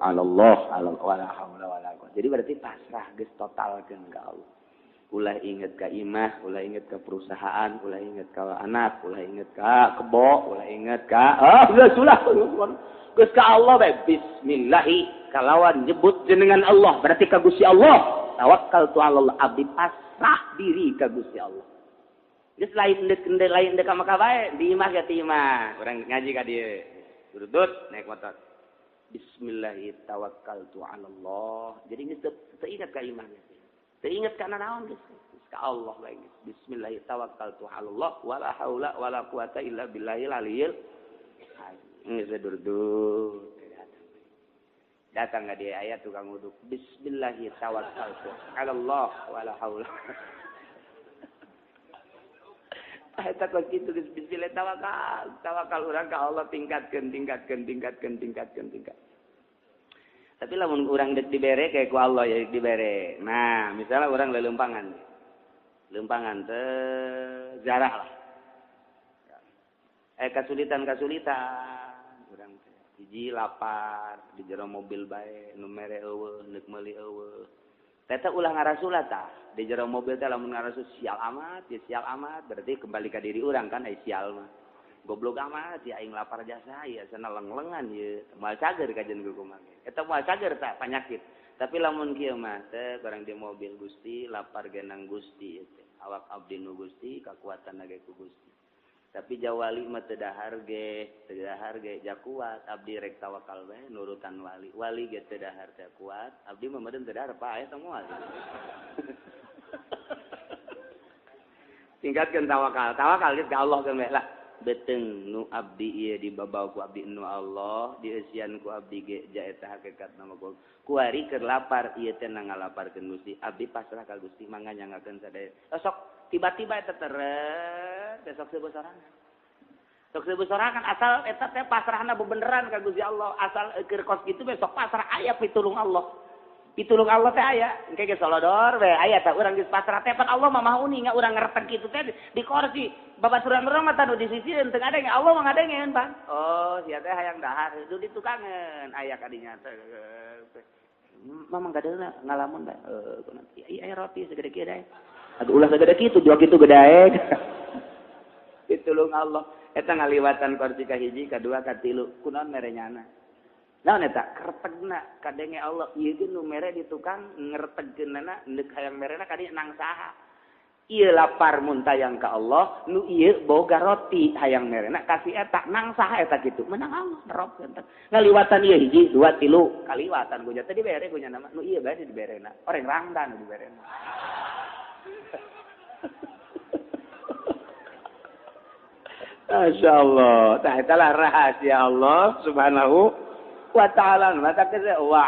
'ala Allah wala haula wala quwwata. Jadi berarti pasrah geus totalkeun ka Allah. Ulah inget ka imah, ulah inget ka perusahaan, ulah inget ka anak, ulah inget ka kebo, ulah inget ka geus ulah geus ka Allah bae bismillahi kalawan nyebut jenengan Allah berarti ka Gusti Allah. Tawakkaltu 'ala Allah abdi pasrah diri ka Gusti Allah. Geus lain deuk ka Mekah bae di imah ya ti imah. Urang ngaji ka dieu. Durudut naik motor. Bismillahi tawakkaltu 'ala Allah. Jadi geus teu ingat ka imah. Teu ingat ka naon geus ka Allah bae. Bismillahi tawakkaltu 'ala Allah wala haula wala quwata illa billahil aliyil. Geus durudut. Datang ka dia ayat tukang wuduk. Bismillahi tawakkaltu 'ala Allah wala haula. Eta kok kitu geus bismillah tawakal urang ka Allah tingkatkeun. Tapi lamun urang deuk dibere kayak ku Allah ya dibere. Nah, misalnya urang leuleumpangan. Leumpangan teh jarah lah. Kasulitan urang teh hiji lapar di jero mobil bae nu mere eueuh neuk meuli eueuh. Eta ulah ngarasulah tah. Di jero mobil teh lamun ngarasul sial amat berarti kembali ka diri urang kan ai sial mah. Goblok amat ya aing lapar jasa ya sana leng-lengan ye. Moal cager kajen kumaha. Eta moal cager tah penyakit. Tapi lamun kieu mah teh barang di mobil Gusti lapar ge nang Gusti teh. Awak abdi nu Gusti kakuatan ge ku Gusti. Tapi jawali mah teu dahar ge ja kuat abdi rek tawakal bae nurutan wali ge teu dahar teh kuat abdi mah meureun teu dahar pae teh moal. Tingkatkeun tawakal geus ka Allah geus lah. Beteng nu abdi ieu dibabaw ku abdi nu Allah dieusian ku abdi ge jaeta hakikat nama ku kuari keur lapar ieu teh ngalaparkeun Gusti abdi pasrah ka Gusti mangga nyangakeun sadaya sok tiba-tiba eta teret besok seubeuh sorangan asal eta teh pasrahna bebeneran ka Gusti Allah asal keur kos kitu besok pasrah aya pitulung Allah teh aya engke ge solodor we aya tah urang geus pasrah teh pan Allah mah Maha Uni nya urang ngereteg kitu teh di kursi babaturan-turan mah tanu disisireun teu ngadenge Allah mah ngadengeun Bang. Oh sia teh hayang dahar itu ditukangeun aya ka dinya teh. Mamang gadeuna ngalamun bae. Iya roti segede kieu dae. Aduh ulah segede kitu dua kitu gedaeg. Pitulung Allah eta ngaliwatan kursi ka hiji kadua katilu kunaon merenyana. Naon eta keretegna kadenge Allah ieu ge nu mere di tukang ngeretegkeunana neuk hayang merena kadinya nang saha. Ieu lapar muntayang ka Allah nu ieu boga roti hayang merena kasih eta nang saha eta kitu menang Allah nerobkeun teh. Ngaliwatan ieu hiji dua tilu kaliwatan gue teh dibere gue nama nu ieu bae diberena. Oreng rangdan diberena. Masya Allah. Tah itulah rahasia Allah subhanahu wa ta'ala. Mata kita wa